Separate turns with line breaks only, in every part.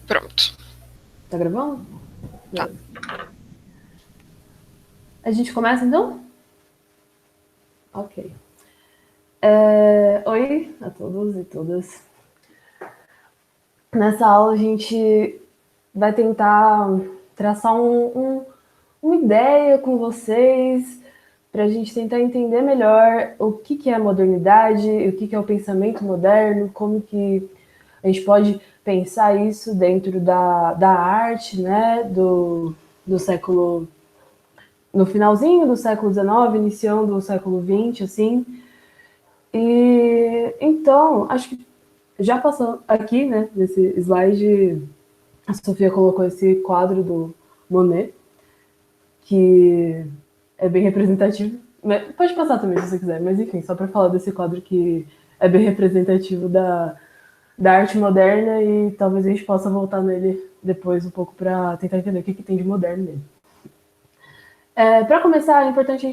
Pronto.
Tá gravando?
Tá.
Beleza. A gente começa então? Ok. Oi a todos e todas. Nessa aula a gente vai tentar traçar uma ideia com vocês para a gente tentar entender melhor o que é a modernidade, o que é o pensamento moderno, como que a gente pode pensar isso dentro da arte, né, do século, no finalzinho do século XIX, iniciando o século XX, assim. E então, acho que já passou aqui, né, nesse slide, a Sofia colocou esse quadro do Monet, que é bem representativo. Pode passar também se você quiser, mas enfim, só para falar desse quadro que é bem representativo da arte moderna e talvez a gente possa voltar nele depois um pouco para tentar entender o que tem de moderno nele. Para começar, é importante a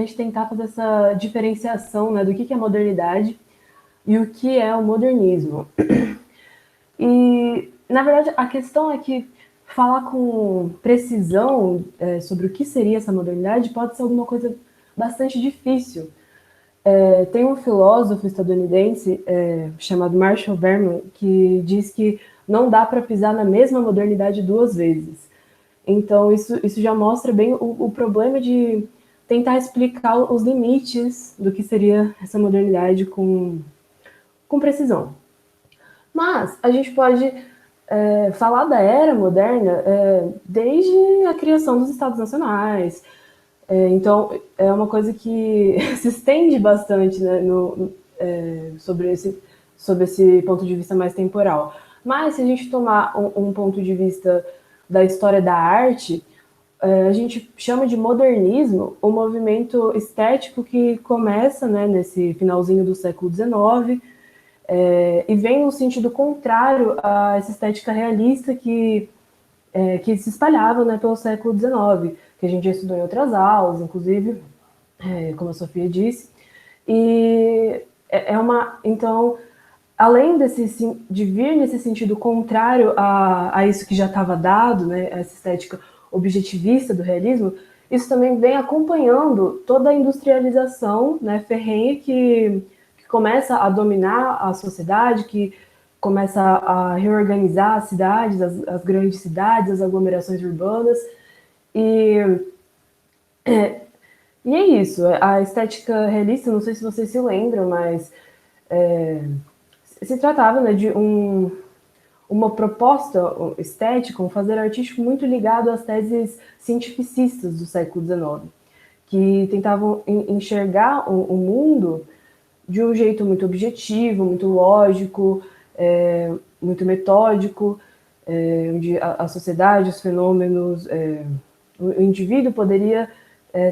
gente tentar fazer essa diferenciação, né, do que é modernidade e o que é o modernismo. E, na verdade, a questão é que falar com precisão sobre o que seria essa modernidade pode ser alguma coisa bastante difícil. Tem um filósofo estadunidense chamado Marshall Berman que diz que não dá para pisar na mesma modernidade duas vezes. Então, isso já mostra bem o problema de tentar explicar os limites do que seria essa modernidade com precisão. Mas a gente pode falar da era moderna desde a criação dos Estados Nacionais. Então, é uma coisa que se estende bastante, né, sobre esse ponto de vista mais temporal. Mas se a gente tomar um ponto de vista da história da arte, a gente chama de modernismo o movimento estético que começa, né, nesse finalzinho do século XIX, e vem no sentido contrário a essa estética realista que se espalhava, né, pelo século XIX, que a gente já estudou em outras aulas, inclusive, como a Sofia disse. E então, além de vir nesse sentido contrário a isso que já estava dado, né, essa estética objetivista do realismo, isso também vem acompanhando toda a industrialização, né, ferrenha que começa a dominar a sociedade, que começa a reorganizar as cidades, as grandes cidades, as aglomerações urbanas. E, e é isso, a estética realista, não sei se vocês se lembram, mas se tratava, né, de uma proposta estética, um fazer artístico muito ligado às teses cientificistas do século XIX, que tentavam enxergar o mundo de um jeito muito objetivo, muito lógico, muito metódico, onde a sociedade, os fenômenos, o indivíduo poderia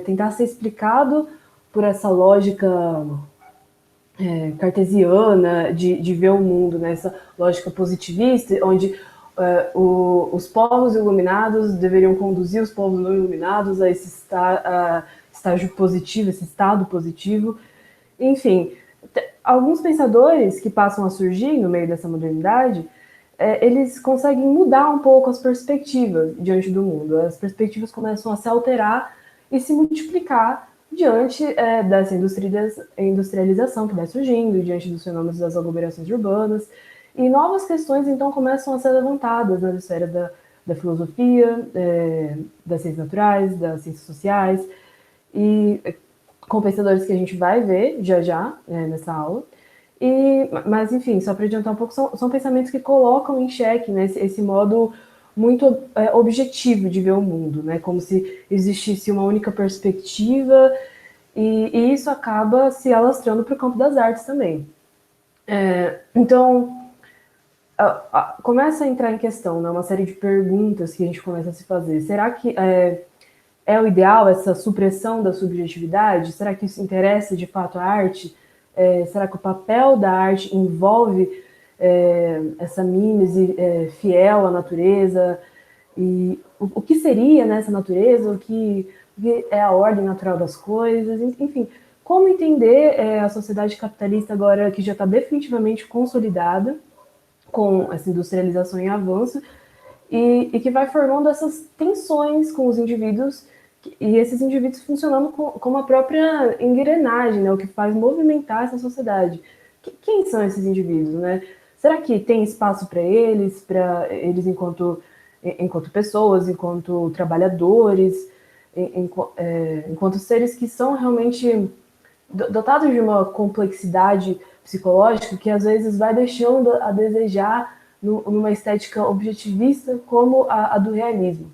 tentar ser explicado por essa lógica cartesiana de ver o mundo, né? Essa lógica positivista, onde os povos iluminados deveriam conduzir os povos não iluminados a esse estágio positivo, esse estado positivo. Enfim, alguns pensadores que passam a surgir no meio dessa modernidade, eles conseguem mudar um pouco as perspectivas diante do mundo. As perspectivas começam a se alterar e se multiplicar diante dessa industrialização que vai surgindo, diante dos fenômenos das aglomerações urbanas. E novas questões, então, começam a ser levantadas na esfera da filosofia, das ciências naturais, das ciências sociais, e com pensadores que a gente vai ver já nessa aula. Mas, enfim, só para adiantar um pouco, são pensamentos que colocam em xeque, né, esse modo muito objetivo de ver o mundo, né, como se existisse uma única perspectiva, e isso acaba se alastrando para o campo das artes também. Então, começa a entrar em questão, né, uma série de perguntas que a gente começa a se fazer. Será que é o ideal essa supressão da subjetividade? Será que isso interessa de fato a arte? Será que o papel da arte envolve essa mímese fiel à natureza? E o que seria nessa natureza? O que é a ordem natural das coisas? Enfim, como entender a sociedade capitalista agora que já está definitivamente consolidada com essa industrialização em avanço, e que vai formando essas tensões com os indivíduos, e esses indivíduos funcionando como a própria engrenagem, né, o que faz movimentar essa sociedade. Quem são esses indivíduos, né? Será que tem espaço para eles enquanto pessoas, enquanto trabalhadores, enquanto seres que são realmente dotados de uma complexidade psicológica que às vezes vai deixando a desejar numa estética objetivista como a do realismo.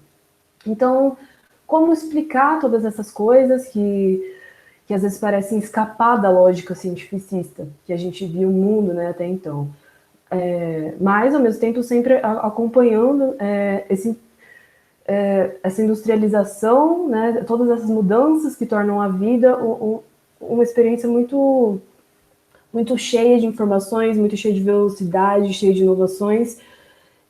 Então, como explicar todas essas coisas que às vezes parecem escapar da lógica cientificista que a gente viu o mundo, né, até então? Mas, ao mesmo tempo, sempre acompanhando essa industrialização, né, todas essas mudanças que tornam a vida uma experiência muito, muito cheia de informações, muito cheia de velocidade, cheia de inovações,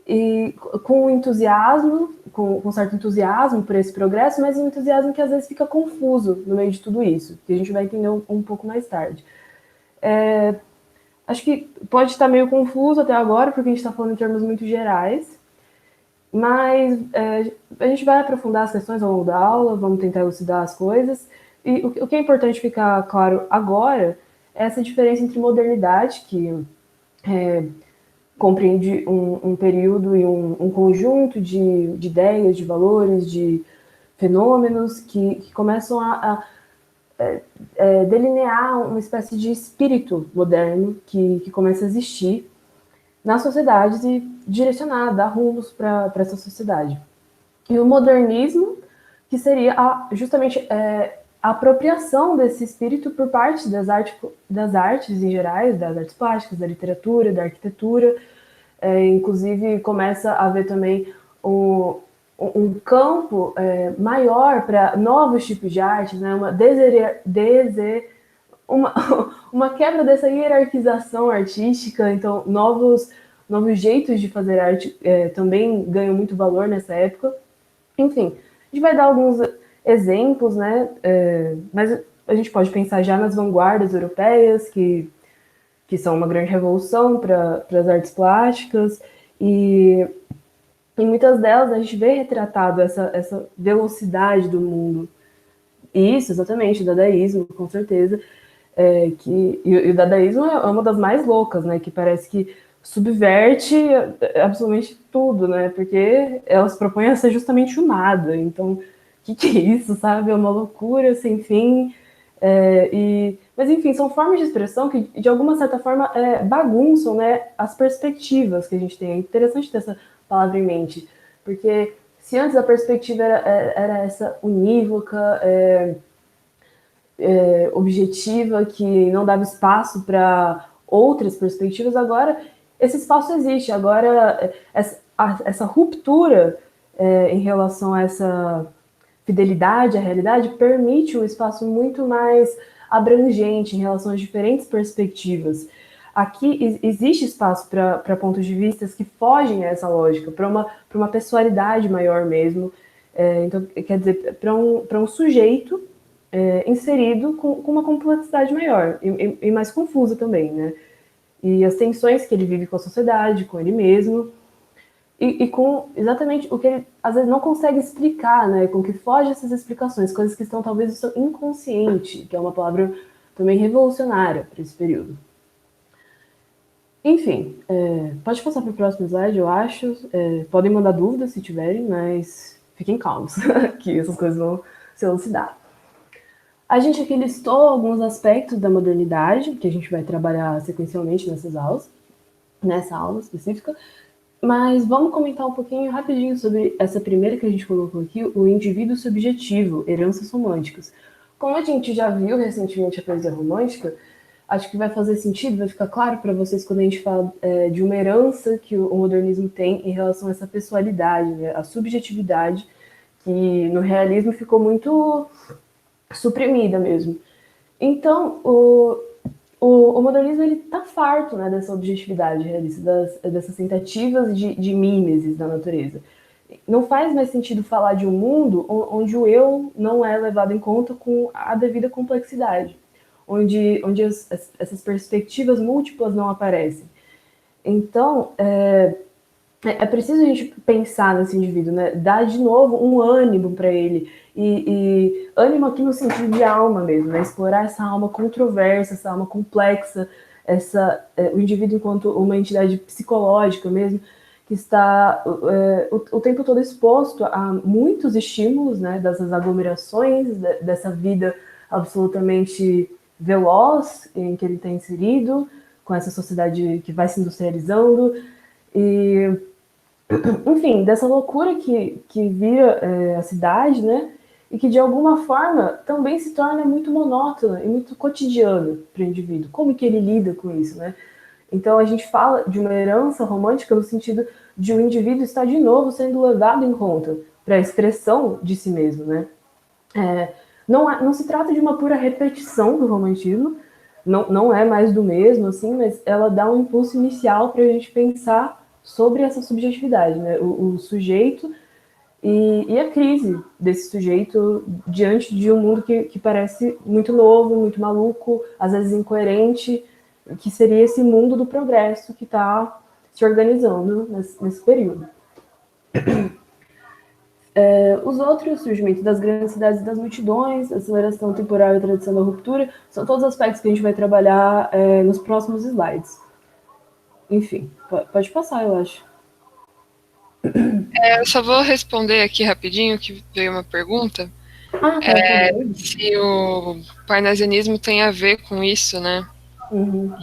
e com entusiasmo, com certo entusiasmo por esse progresso, mas um entusiasmo que às vezes fica confuso no meio de tudo isso, que a gente vai entender um pouco mais tarde. Acho que pode estar meio confuso até agora, porque a gente está falando em termos muito gerais, mas a gente vai aprofundar as questões ao longo da aula, vamos tentar elucidar as coisas, e o que é importante ficar claro agora é essa diferença entre modernidade, que compreende um período e um conjunto de ideias, de valores, de fenômenos que começam a delinear uma espécie de espírito moderno que começa a existir nas sociedades e direcionar, dar rumos para essa sociedade. E o modernismo, que seria justamente a apropriação desse espírito por parte das artes em gerais, das artes plásticas, da literatura, da arquitetura. Inclusive, começa a haver também um campo maior para novos tipos de artes, né? Uma quebra dessa hierarquização artística, então novos jeitos de fazer arte também ganham muito valor nessa época. Enfim, a gente vai dar alguns exemplos, né? Mas a gente pode pensar já nas vanguardas europeias, que são uma grande revolução para as artes plásticas, e em muitas delas a gente vê retratado essa velocidade do mundo. Isso, exatamente, o dadaísmo, com certeza. E o dadaísmo é uma das mais loucas, né? Que parece que subverte absolutamente tudo, né? Porque elas propõem a ser justamente o nada. Então, o que é isso, sabe? É uma loucura sem fim. Mas, enfim, são formas de expressão que, de alguma certa forma, bagunçam, né, as perspectivas que a gente tem. É interessante ter essa palavra em mente, porque se antes a perspectiva era essa unívoca, objetiva, que não dava espaço para outras perspectivas, agora esse espaço existe. Agora, essa ruptura em relação a essa fidelidade à realidade permite um espaço muito mais abrangente em relação às diferentes perspectivas. Aqui existe espaço para pontos de vista que fogem a essa lógica, para uma pessoalidade maior mesmo. Então, quer dizer, para um sujeito inserido com uma complexidade maior e mais confusa também, né? E as tensões que ele vive com a sociedade, com ele mesmo, e com exatamente o que ele às vezes não consegue explicar, né? Com que foge essas explicações, coisas que estão talvez no seu inconsciente, que é uma palavra também revolucionária para esse período. Enfim, pode passar para o próximo slide, eu acho. Podem mandar dúvidas se tiverem, mas fiquem calmos, que essas coisas vão se elucidar. A gente aqui listou alguns aspectos da modernidade, que a gente vai trabalhar sequencialmente nessa aula específica, mas vamos comentar um pouquinho rapidinho sobre essa primeira que a gente colocou aqui, o indivíduo subjetivo, heranças românticas. Como a gente já viu recentemente a poesia romântica, acho que vai fazer sentido, vai ficar claro para vocês quando a gente fala de uma herança que o modernismo tem em relação a essa pessoalidade, né, a subjetividade, que no realismo ficou muito suprimida mesmo. Então, o modernismo ele tá farto, né, dessa objetividade realista, dessas tentativas de mímesis da natureza. Não faz mais sentido falar de um mundo onde o eu não é levado em conta com a devida complexidade, onde essas perspectivas múltiplas não aparecem. Então, é preciso a gente pensar nesse indivíduo, né? Dar de novo um ânimo para ele. E ânimo aqui no sentido de alma mesmo, né? Explorar essa alma controversa, essa alma complexa, o indivíduo enquanto uma entidade psicológica mesmo, que está o tempo todo exposto a muitos estímulos, né? Dessas aglomerações, dessa vida absolutamente veloz em que ele está inserido, com essa sociedade que vai se industrializando. E enfim, dessa loucura que vira a cidade, né? E que de alguma forma também se torna muito monótona e muito cotidiana para o indivíduo. Como que ele lida com isso, né? Então a gente fala de uma herança romântica no sentido de o indivíduo estar de novo sendo levado em conta para a expressão de si mesmo, né? Não se trata de uma pura repetição do romantismo, não é mais do mesmo, assim, mas ela dá um impulso inicial para a gente pensar sobre essa subjetividade, né? O sujeito e a crise desse sujeito diante de um mundo que parece muito novo, muito maluco, às vezes incoerente, que seria esse mundo do progresso que está se organizando nesse período. Os outros, surgimento das grandes cidades e das multidões, aceleração temporal e tradição da ruptura, são todos aspectos que a gente vai trabalhar nos próximos slides. Enfim, pode passar, eu acho.
Eu só vou responder aqui rapidinho, que veio uma pergunta.
Pode fazer.
Se o parnasianismo tem a ver com isso, né?
Uhum.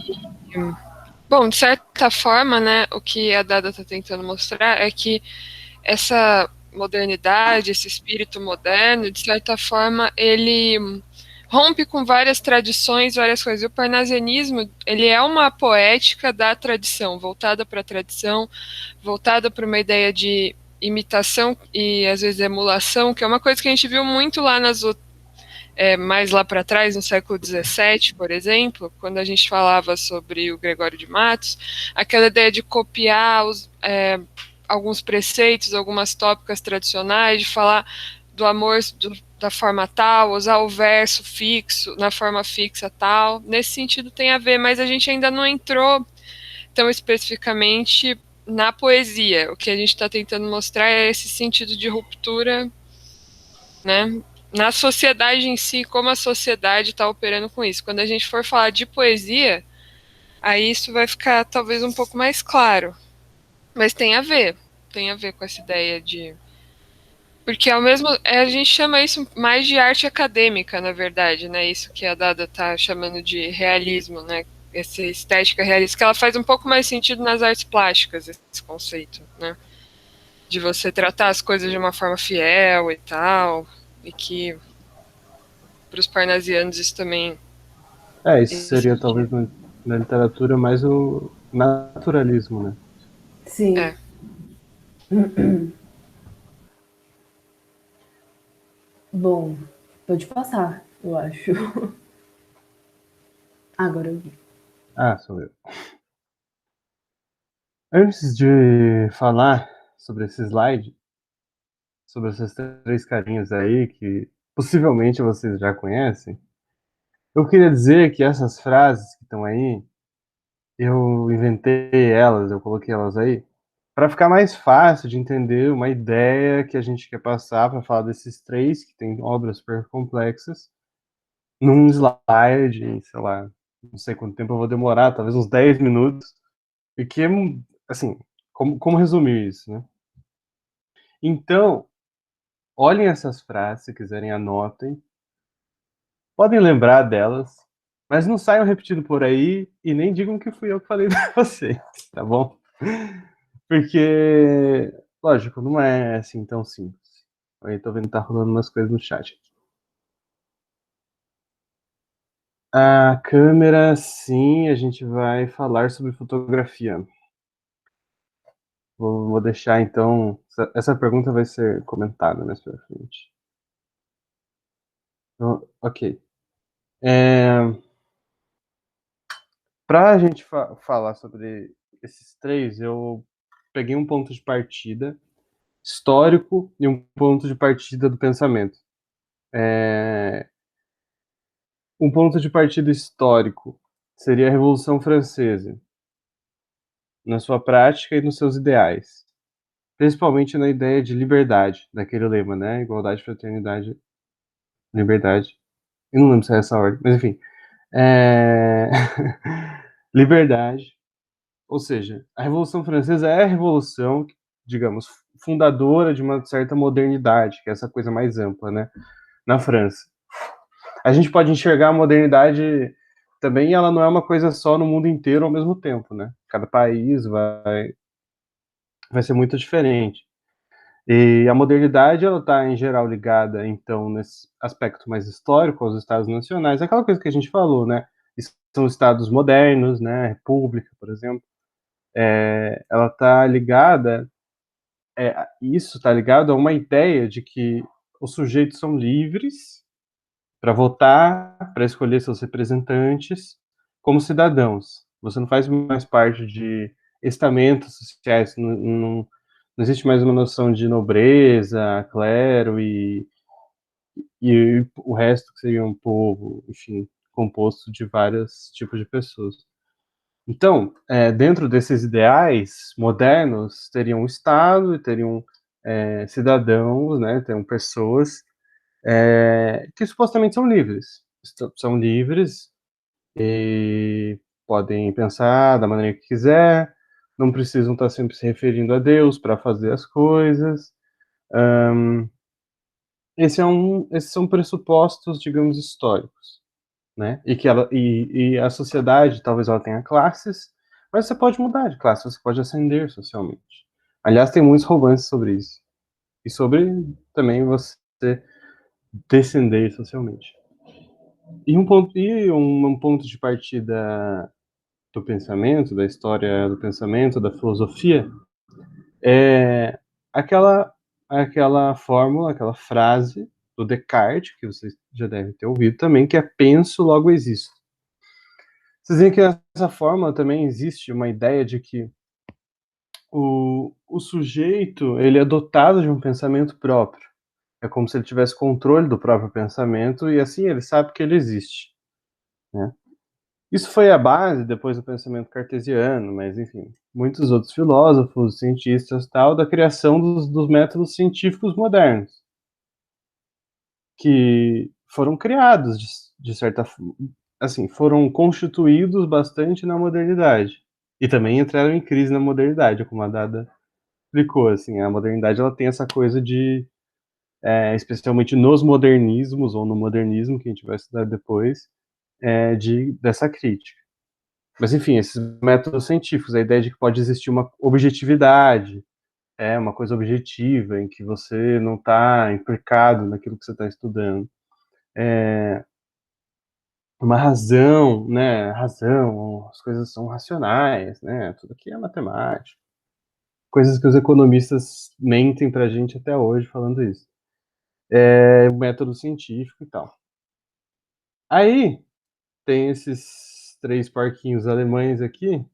Bom, de certa forma, né, o que a Dada está tentando mostrar é que essa modernidade, esse espírito moderno, de certa forma, ele rompe com várias tradições, várias coisas. E o parnasianismo, ele é uma poética da tradição, voltada para a tradição, voltada para uma ideia de imitação e às vezes emulação, que é uma coisa que a gente viu muito lá mais lá para trás, no século XVII, por exemplo, quando a gente falava sobre o Gregório de Matos, aquela ideia de copiar alguns preceitos, algumas tópicas tradicionais, de falar do amor da forma tal, usar o verso fixo, na forma fixa tal. Nesse sentido tem a ver, mas a gente ainda não entrou tão especificamente na poesia. O que a gente está tentando mostrar é esse sentido de ruptura, né? Na sociedade em si, como a sociedade está operando com isso. Quando a gente for falar de poesia, aí isso vai ficar talvez um pouco mais claro. Mas tem a ver com essa ideia de. Porque ao mesmo. A gente chama isso mais de arte acadêmica, na verdade, né? Isso que a Dada está chamando de realismo, né? Essa estética realista, que ela faz um pouco mais sentido nas artes plásticas, esse conceito, né? De você tratar as coisas de uma forma fiel e tal, e que para os parnasianos isso também
Isso seria
existia.
talvez na literatura mais o naturalismo, né?
Sim.
É.
Bom, pode passar, eu acho. Agora eu vi.
Sou eu. Antes de falar sobre esse slide, sobre esses três carinhos aí, que possivelmente vocês já conhecem, eu queria dizer que essas frases que estão aí, eu inventei elas, eu coloquei elas aí, para ficar mais fácil de entender uma ideia que a gente quer passar para falar desses três, que tem obras super complexas, num slide, sei lá, não sei quanto tempo eu vou demorar, talvez uns 10 minutos, e que, assim, como resumir isso, né? Então, olhem essas frases, se quiserem, anotem. Podem lembrar delas, mas não saiam repetindo por aí e nem digam que fui eu que falei pra vocês, tá bom? Porque, lógico, não é assim tão simples. Aí tô vendo que tá rolando umas coisas no chat aqui. A câmera, sim, a gente vai falar sobre fotografia. Vou deixar então. Essa pergunta vai ser comentada mais pra frente. Então, ok. Para a gente falar sobre esses três, eu peguei um ponto de partida histórico e um ponto de partida do pensamento. Um ponto de partida histórico seria a Revolução Francesa. na sua prática e nos seus ideais. Principalmente na ideia de liberdade, daquele lema, né? Igualdade, fraternidade, liberdade. Eu não lembro se é essa ordem, mas enfim. Liberdade. Ou seja, a Revolução Francesa é a revolução, digamos, fundadora de uma certa modernidade, que é essa coisa mais ampla, né? Na França. A gente pode enxergar a modernidade também, ela não é uma coisa só no mundo inteiro ao mesmo tempo, né? Cada país vai ser muito diferente. E a modernidade, ela está, em geral, ligada, então, nesse aspecto mais histórico, aos Estados nacionais, aquela coisa que a gente falou, né? São Estados modernos, né? República, por exemplo. Ela está ligada, isso está ligado a uma ideia de que os sujeitos são livres para votar, para escolher seus representantes como cidadãos. Você não faz mais parte de estamentos sociais, não existe mais uma noção de nobreza, clero e o resto que seria um povo, enfim, composto de vários tipos de pessoas. Então, dentro desses ideais modernos, teriam um Estado, teriam cidadãos, né, teriam pessoas que supostamente são livres. São livres e podem pensar da maneira que quiser, não precisam estar sempre se referindo a Deus para fazer as coisas. Esses são pressupostos, digamos, históricos, né? E a sociedade, talvez ela tenha classes, mas você pode mudar de classe, você pode ascender socialmente. Aliás, tem muitos romances sobre isso. E sobre também você descender socialmente. Um ponto de partida do pensamento, da história do pensamento, da filosofia, é aquela fórmula, aquela frase do Descartes, que vocês já devem ter ouvido também, que é penso, logo existo. Vocês veem que nessa fórmula também existe uma ideia de que o sujeito ele é dotado de um pensamento próprio. É como se ele tivesse controle do próprio pensamento e assim ele sabe que ele existe, né? Isso foi a base depois do pensamento cartesiano, mas enfim, muitos outros filósofos, cientistas, tal, da criação dos métodos científicos modernos, que foram criados de certa forma, assim, foram constituídos bastante na modernidade e também entraram em crise na modernidade, como a Dada explicou, assim, a modernidade ela tem essa coisa de especialmente nos modernismos ou no modernismo que a gente vai estudar depois, dessa crítica. Mas, enfim, esses métodos científicos, a ideia de que pode existir uma objetividade, uma coisa objetiva, em que você não está implicado naquilo que você está estudando. Uma razão, né? Razão, as coisas são racionais, né? Tudo aqui é matemática. Coisas que os economistas mentem para a gente até hoje falando isso. O método científico e tal. Aí, tem esses 3 porquinhos alemães aqui,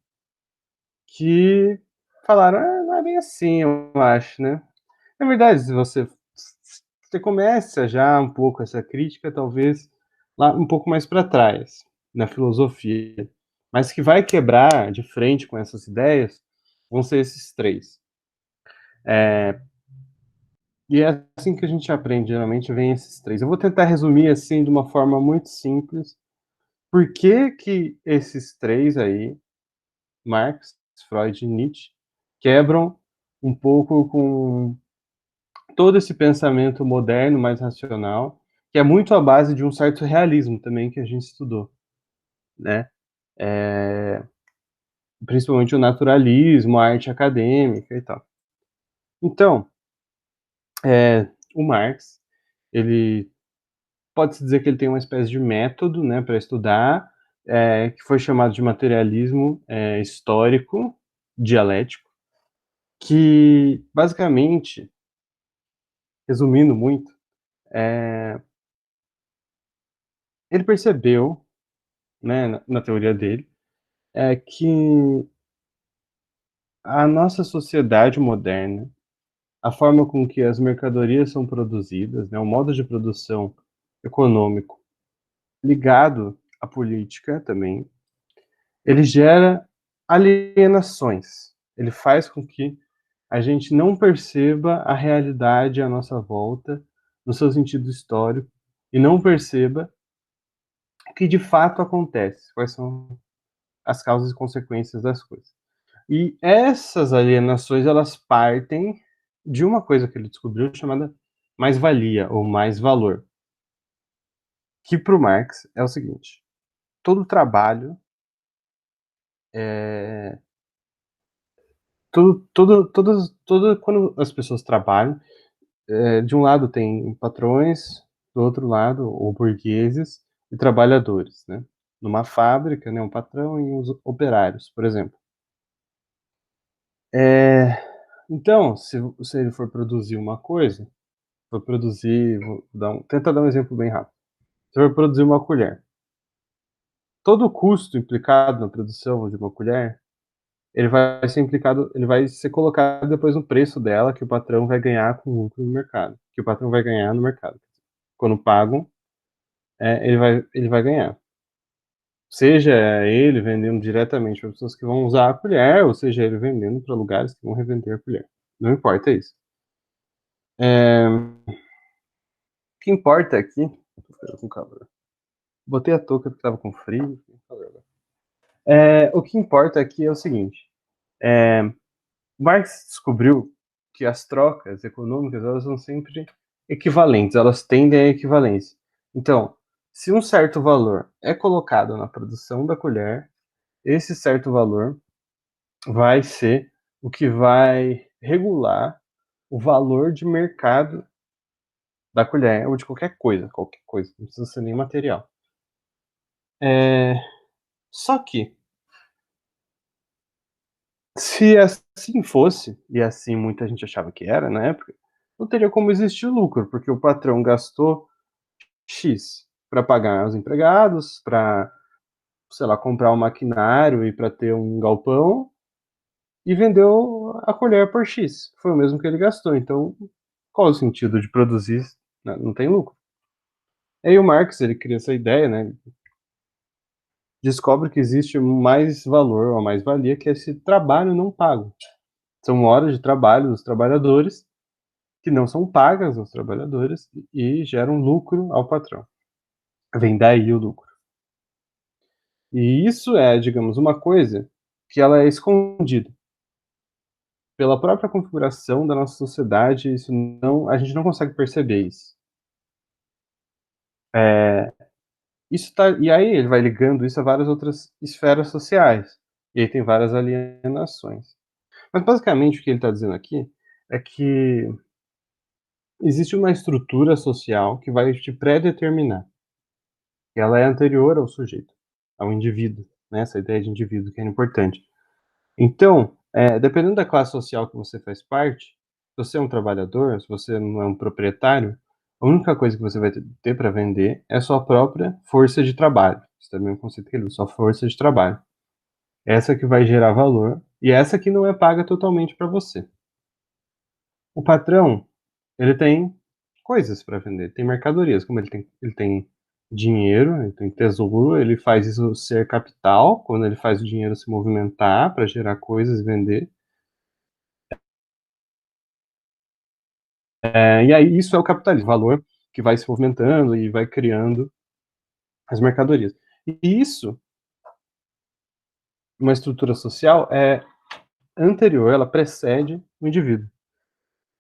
que falaram: não é bem assim, eu acho, né? Na verdade, se você começa já um pouco essa crítica, talvez lá um pouco mais para trás, na filosofia, mas que vai quebrar de frente com essas ideias, vão ser esses 3. E é assim que a gente aprende, geralmente vem esses 3. Eu vou tentar resumir assim de uma forma muito simples, por que que esses 3 aí, Marx, Freud e Nietzsche, quebram um pouco com todo esse pensamento moderno, mais racional, que é muito à base de um certo realismo também que a gente estudou, né? Principalmente o naturalismo, a arte acadêmica e tal. Então, o Marx, ele pode-se dizer que ele tem uma espécie de método, né, para estudar, que foi chamado de materialismo histórico dialético, que basicamente, resumindo muito, ele percebeu, né, na teoria dele, que a nossa sociedade moderna, a forma com que as mercadorias são produzidas, né, o modo de produção econômico ligado à política também, ele gera alienações. Ele faz com que a gente não perceba a realidade à nossa volta, no seu sentido histórico, e não perceba o que de fato acontece, quais são as causas e consequências das coisas. E essas alienações, elas partem de uma coisa que ele descobriu chamada mais-valia, ou mais-valor, que para o Marx é o seguinte: todo trabalho, quando as pessoas trabalham, de um lado tem patrões, do outro lado, ou burgueses e trabalhadores, né? Numa fábrica, né, um patrão e os operários, por exemplo. Então, se ele for produzir uma coisa, for produzir, tenta dar um exemplo bem rápido. Se for produzir uma colher, todo o custo implicado na produção de uma colher, ele vai ser colocado depois no preço dela, que o patrão vai ganhar com lucro no mercado, que o patrão vai ganhar no mercado. Quando pagam, ele vai ganhar. Seja ele vendendo diretamente para pessoas que vão usar a colher, ou seja ele vendendo para lugares que vão revender a colher. Não importa isso. O que importa aqui. Com calor. Botei a touca porque estava com frio. O que importa aqui é o seguinte: Marx descobriu que as trocas econômicas elas são sempre equivalentes, elas tendem à equivalência. Então, se um certo valor é colocado na produção da colher, esse certo valor vai ser o que vai regular o valor de mercado da colher ou de qualquer coisa, não precisa ser nem material. Só que, se assim fosse, e assim muita gente achava que era na época, não teria como existir lucro, porque o patrão gastou X para pagar os empregados, para, sei lá, comprar um maquinário e para ter um galpão, e vendeu a colher por X. Foi o mesmo que ele gastou. Então, qual é o sentido de produzir? Não tem lucro. Aí o Marx, ele cria essa ideia, né? Descobre que existe mais valor, ou mais-valia, que é esse trabalho não pago. São horas de trabalho dos trabalhadores que não são pagas aos trabalhadores e geram lucro ao patrão. Vem daí o lucro. E isso é, digamos, uma coisa que ela é escondida. Pela própria configuração da nossa sociedade, a gente não consegue perceber isso. E aí ele vai ligando isso a várias outras esferas sociais. E aí tem várias alienações. Mas basicamente o que ele está dizendo aqui é que existe uma estrutura social que vai te pré-determinar. Ela é anterior ao sujeito, ao indivíduo, né? Essa ideia de indivíduo que é importante. Então, dependendo da classe social que você faz parte, se você é um trabalhador, se você não é um proprietário, a única coisa que você vai ter para vender é a sua própria força de trabalho. Isso também é um conceito que ele usa, sua força de trabalho. Essa que vai gerar valor e essa que não é paga totalmente para você. O patrão, ele tem coisas para vender, tem mercadorias, como ele tem dinheiro, ele tem tesouro, ele faz isso ser capital, quando ele faz o dinheiro se movimentar para gerar coisas e vender. E aí isso é o capitalismo, o valor que vai se movimentando e vai criando as mercadorias. E isso, uma estrutura social, é anterior, ela precede o indivíduo.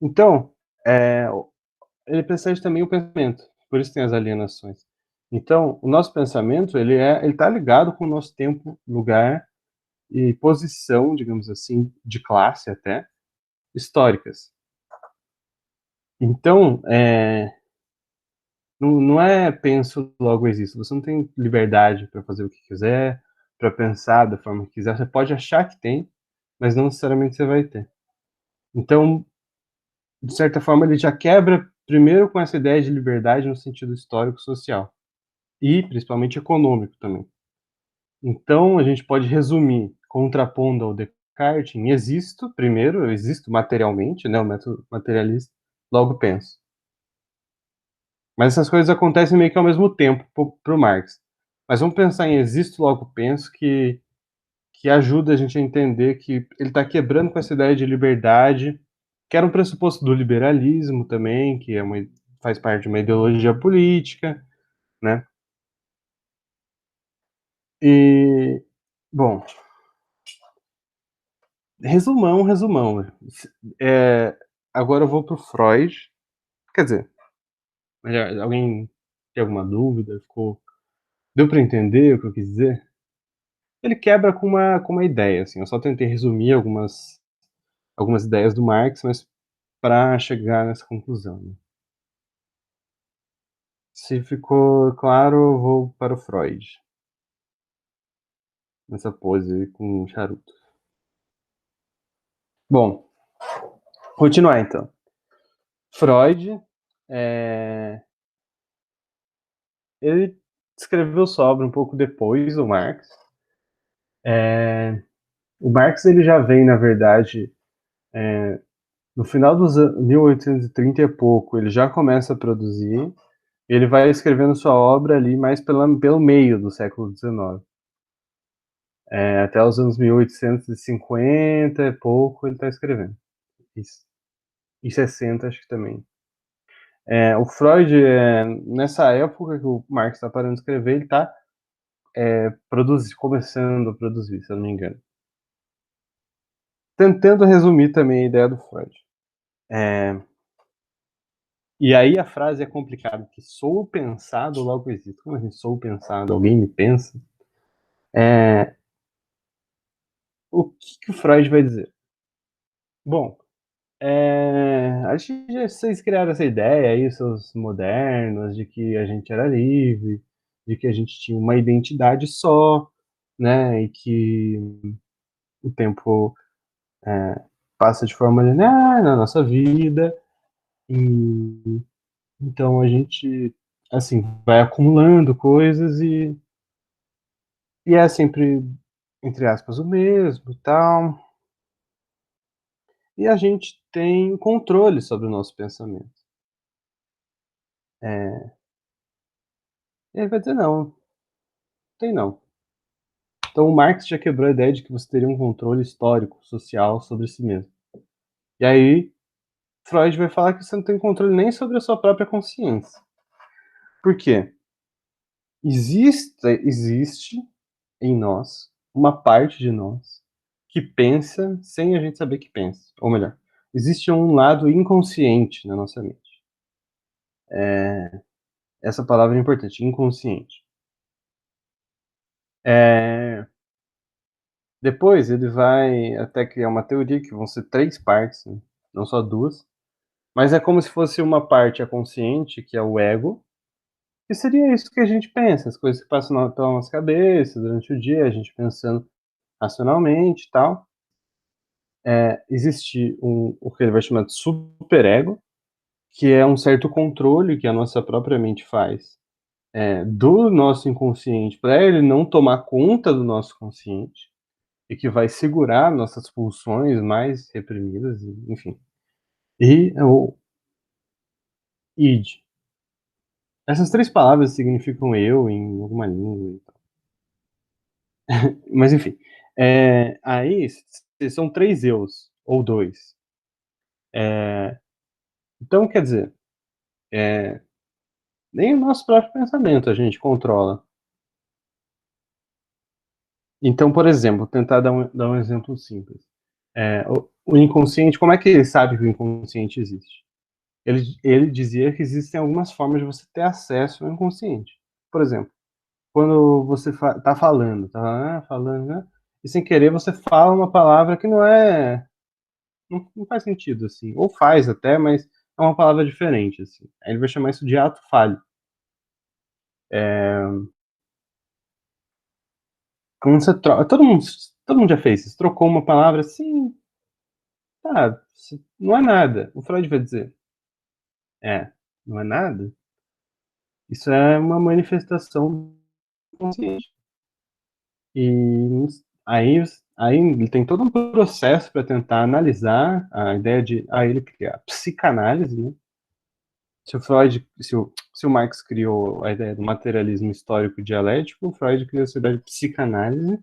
Então, ele precede também o pensamento, por isso tem as alienações. Então, o nosso pensamento, ele está ligado com o nosso tempo, lugar e posição, digamos assim, de classe até, históricas. Então, não é penso, logo existo. Você não tem liberdade para fazer o que quiser, para pensar da forma que quiser. Você pode achar que tem, mas não necessariamente você vai ter. Então, de certa forma, ele já quebra primeiro com essa ideia de liberdade no sentido histórico-social e principalmente econômico também. Então, a gente pode resumir, contrapondo ao Descartes, em existo, primeiro, eu existo materialmente, né, o método materialista, logo penso. Mas essas coisas acontecem meio que ao mesmo tempo para o Marx. Mas vamos pensar em existo, logo penso, que que ajuda a gente a entender que ele está quebrando com essa ideia de liberdade, que era um pressuposto do liberalismo também, que faz parte de uma ideologia política, né? E, bom, resumão. Agora eu vou pro Freud. Quer dizer, alguém tem alguma dúvida? Deu para entender o que eu quis dizer? Ele quebra com uma ideia, assim. Eu só tentei resumir algumas ideias do Marx, mas para chegar nessa conclusão, né? Se ficou claro, eu vou para o Freud. Nessa pose com um charuto. Bom, continuar então. Freud, ele escreveu sua obra um pouco depois do Marx. O Marx ele já vem, na verdade, no final dos anos 1830 e pouco, ele já começa a produzir. Ele vai escrevendo sua obra ali mais pelo meio do século XIX. Até os anos 1850 e pouco ele está escrevendo. E 60 acho que também. O Freud, nessa época que o Marx está parando de escrever, ele está começando a produzir, se eu não me engano. Tentando resumir também a ideia do Freud. E aí a frase é complicada, que sou pensado, logo existo. Como assim, sou pensado? Alguém me pensa? O que o Freud vai dizer? Bom, acho que vocês criaram essa ideia aí, seus modernos, de que a gente era livre, de que a gente tinha uma identidade só, né? E que o tempo passa de forma linear na nossa vida. E então a gente, assim, vai acumulando coisas e é sempre, entre aspas, o mesmo e tal. E a gente tem controle sobre o nosso pensamento. E ele vai dizer, não, tem não. Então o Marx já quebrou a ideia de que você teria um controle histórico, social sobre si mesmo. E aí Freud vai falar que você não tem controle nem sobre a sua própria consciência. Por quê? Existe em nós uma parte de nós que pensa sem a gente saber que pensa. Ou melhor, existe um lado inconsciente na nossa mente. Essa palavra é importante, inconsciente. Depois ele vai até criar uma teoria que vão ser 3 partes, né? Não só 2. Mas é como se fosse uma parte a consciente, que é o ego, que seria isso que a gente pensa, as coisas que passam pela nossa cabeça durante o dia, a gente pensando racionalmente e tal. Existe o que ele vai chamar de superego, que é um certo controle que a nossa própria mente faz do nosso inconsciente, para ele não tomar conta do nosso consciente, e que vai segurar nossas pulsões mais reprimidas, enfim. E o id. Essas 3 palavras significam eu em alguma língua. Mas enfim. Aí são 3 eus, ou 2. Então, quer dizer, nem o nosso próprio pensamento a gente controla. Então, por exemplo, tentar dar um exemplo simples. O inconsciente, como é que ele sabe que o inconsciente existe? Ele dizia que existem algumas formas de você ter acesso ao inconsciente. Por exemplo, quando você tá falando, né? E sem querer você fala uma palavra que não faz sentido, assim. Ou faz até, mas é uma palavra diferente, assim. Aí ele vai chamar isso de ato falho. Quando você troca, todo mundo já fez isso. Trocou uma palavra assim, tá, não é nada. O Freud vai dizer, não é nada? Isso é uma manifestação consciente. E aí ele tem todo um processo para tentar analisar a ideia de ele criar psicanálise, né? Se o Marx criou a ideia do materialismo histórico dialético, o Freud criou essa ideia de psicanálise,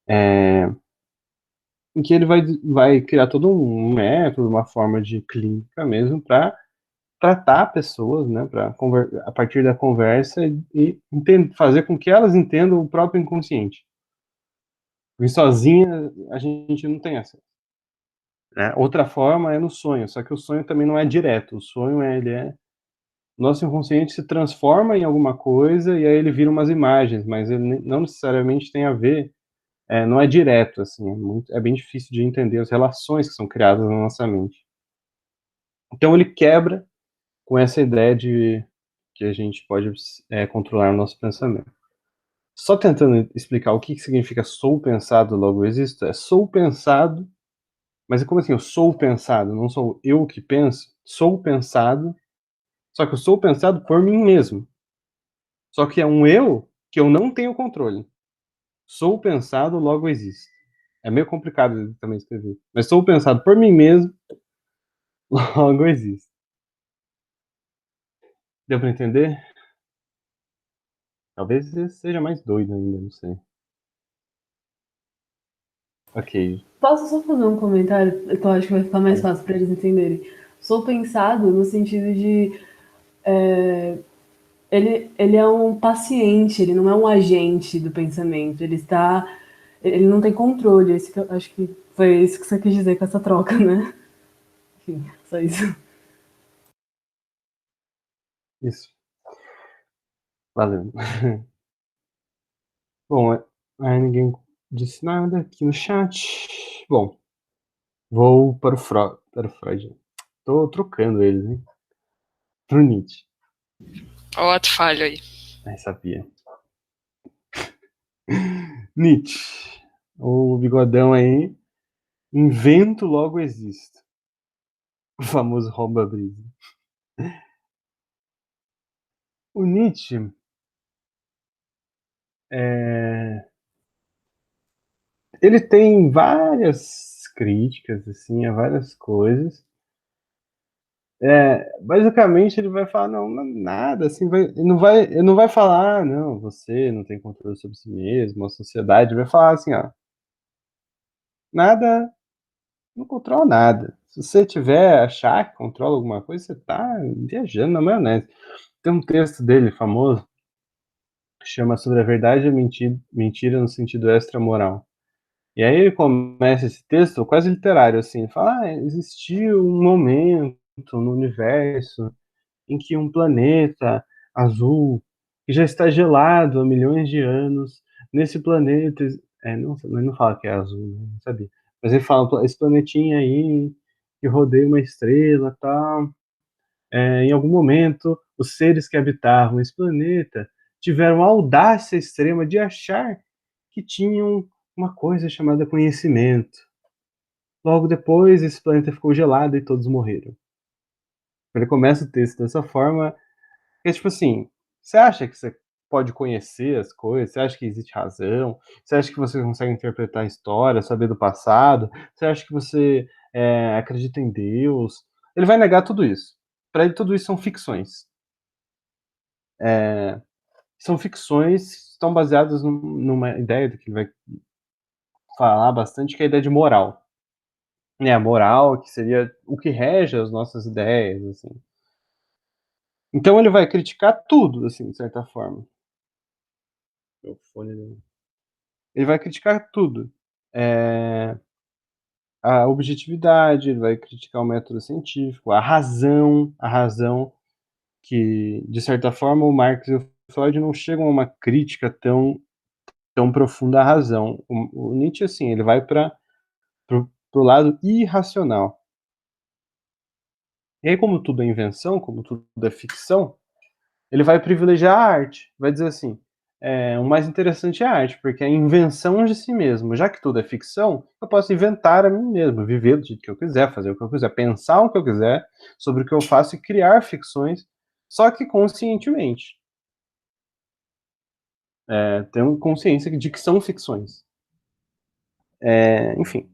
em que ele vai criar todo um método, uma forma de clínica mesmo para tratar pessoas, né, a partir da conversa e fazer com que elas entendam o próprio inconsciente. Porque sozinha a gente não tem essa. Né? Outra forma é no sonho, só que o sonho também não é direto. O sonho nosso inconsciente se transforma em alguma coisa e aí ele vira umas imagens, mas ele não necessariamente tem a ver, não é direto, assim, é bem difícil de entender as relações que são criadas na nossa mente. Então ele quebra com essa ideia de que a gente pode controlar o nosso pensamento. Só tentando explicar o que significa sou pensado, logo existo, sou pensado, mas é como assim, eu sou pensado, não sou eu que penso, sou pensado, só que eu sou pensado por mim mesmo. Só que é um eu que eu não tenho controle. Sou pensado, logo existo. É meio complicado também escrever. Mas sou pensado por mim mesmo, logo existo. Deu pra entender? Talvez seja mais doido ainda, não sei. Ok.
Posso só fazer um comentário que eu acho que vai ficar mais fácil para eles entenderem? Sou pensado no sentido de ele é um paciente, ele não é um agente do pensamento, ele não tem controle, acho que foi isso que você quis dizer com essa troca, né? Enfim, só isso.
Isso. Valeu. Bom, aí ninguém disse nada aqui no chat. Bom, vou para o Freud. Tô trocando eles, hein? Pro Nietzsche.
Ó, ato falho aí.
Ai, sabia. Nietzsche. O bigodão aí. Invento, logo existo. O famoso rouba-brisa. O Nietzsche ele tem várias críticas assim a várias coisas. Basicamente ele vai falar não, nada assim, ele não vai falar não, você não tem controle sobre si mesmo, a sociedade vai falar assim, ó, nada, não controla nada. Se você tiver achar que controla alguma coisa, você tá viajando na maionese. Tem um texto dele famoso que chama Sobre a Verdade e a Mentira no Sentido Extramoral. E aí ele começa esse texto quase literário, assim, fala, existiu um momento no universo em que um planeta azul, que já está gelado há milhões de anos, nesse planeta, ele não fala que é azul, né? Não sabia, mas ele fala, esse planetinha aí, que rodeia uma estrela, tal, em algum momento, os seres que habitavam esse planeta tiveram a audácia extrema de achar que tinham uma coisa chamada conhecimento. Logo depois, esse planeta ficou gelado e todos morreram. Ele começa o texto dessa forma, que é tipo assim, você acha que você pode conhecer as coisas? Você acha que existe razão? Você acha que você consegue interpretar a história, saber do passado? Você acha que você acredita em Deus? Ele vai negar tudo isso. Para ele, tudo isso são ficções. São ficções, estão baseadas numa ideia que ele vai falar bastante, que é a ideia de moral. A moral, que seria o que rege as nossas ideias, assim. Então ele vai criticar tudo, assim, de certa forma. Ele vai criticar tudo. A objetividade, ele vai criticar o método científico, a razão que, de certa forma, o Marx e o Freud não chegam a uma crítica tão profunda à razão. O Nietzsche, assim, ele vai para o lado irracional. E aí, como tudo é invenção, como tudo é ficção, ele vai privilegiar a arte. Vai dizer assim, o mais interessante é a arte, porque é a invenção de si mesmo. Já que tudo é ficção, eu posso inventar a mim mesmo, viver do jeito que eu quiser, fazer o que eu quiser, pensar o que eu quiser sobre o que eu faço e criar ficções, só que conscientemente. Tenho consciência de que são ficções. Enfim.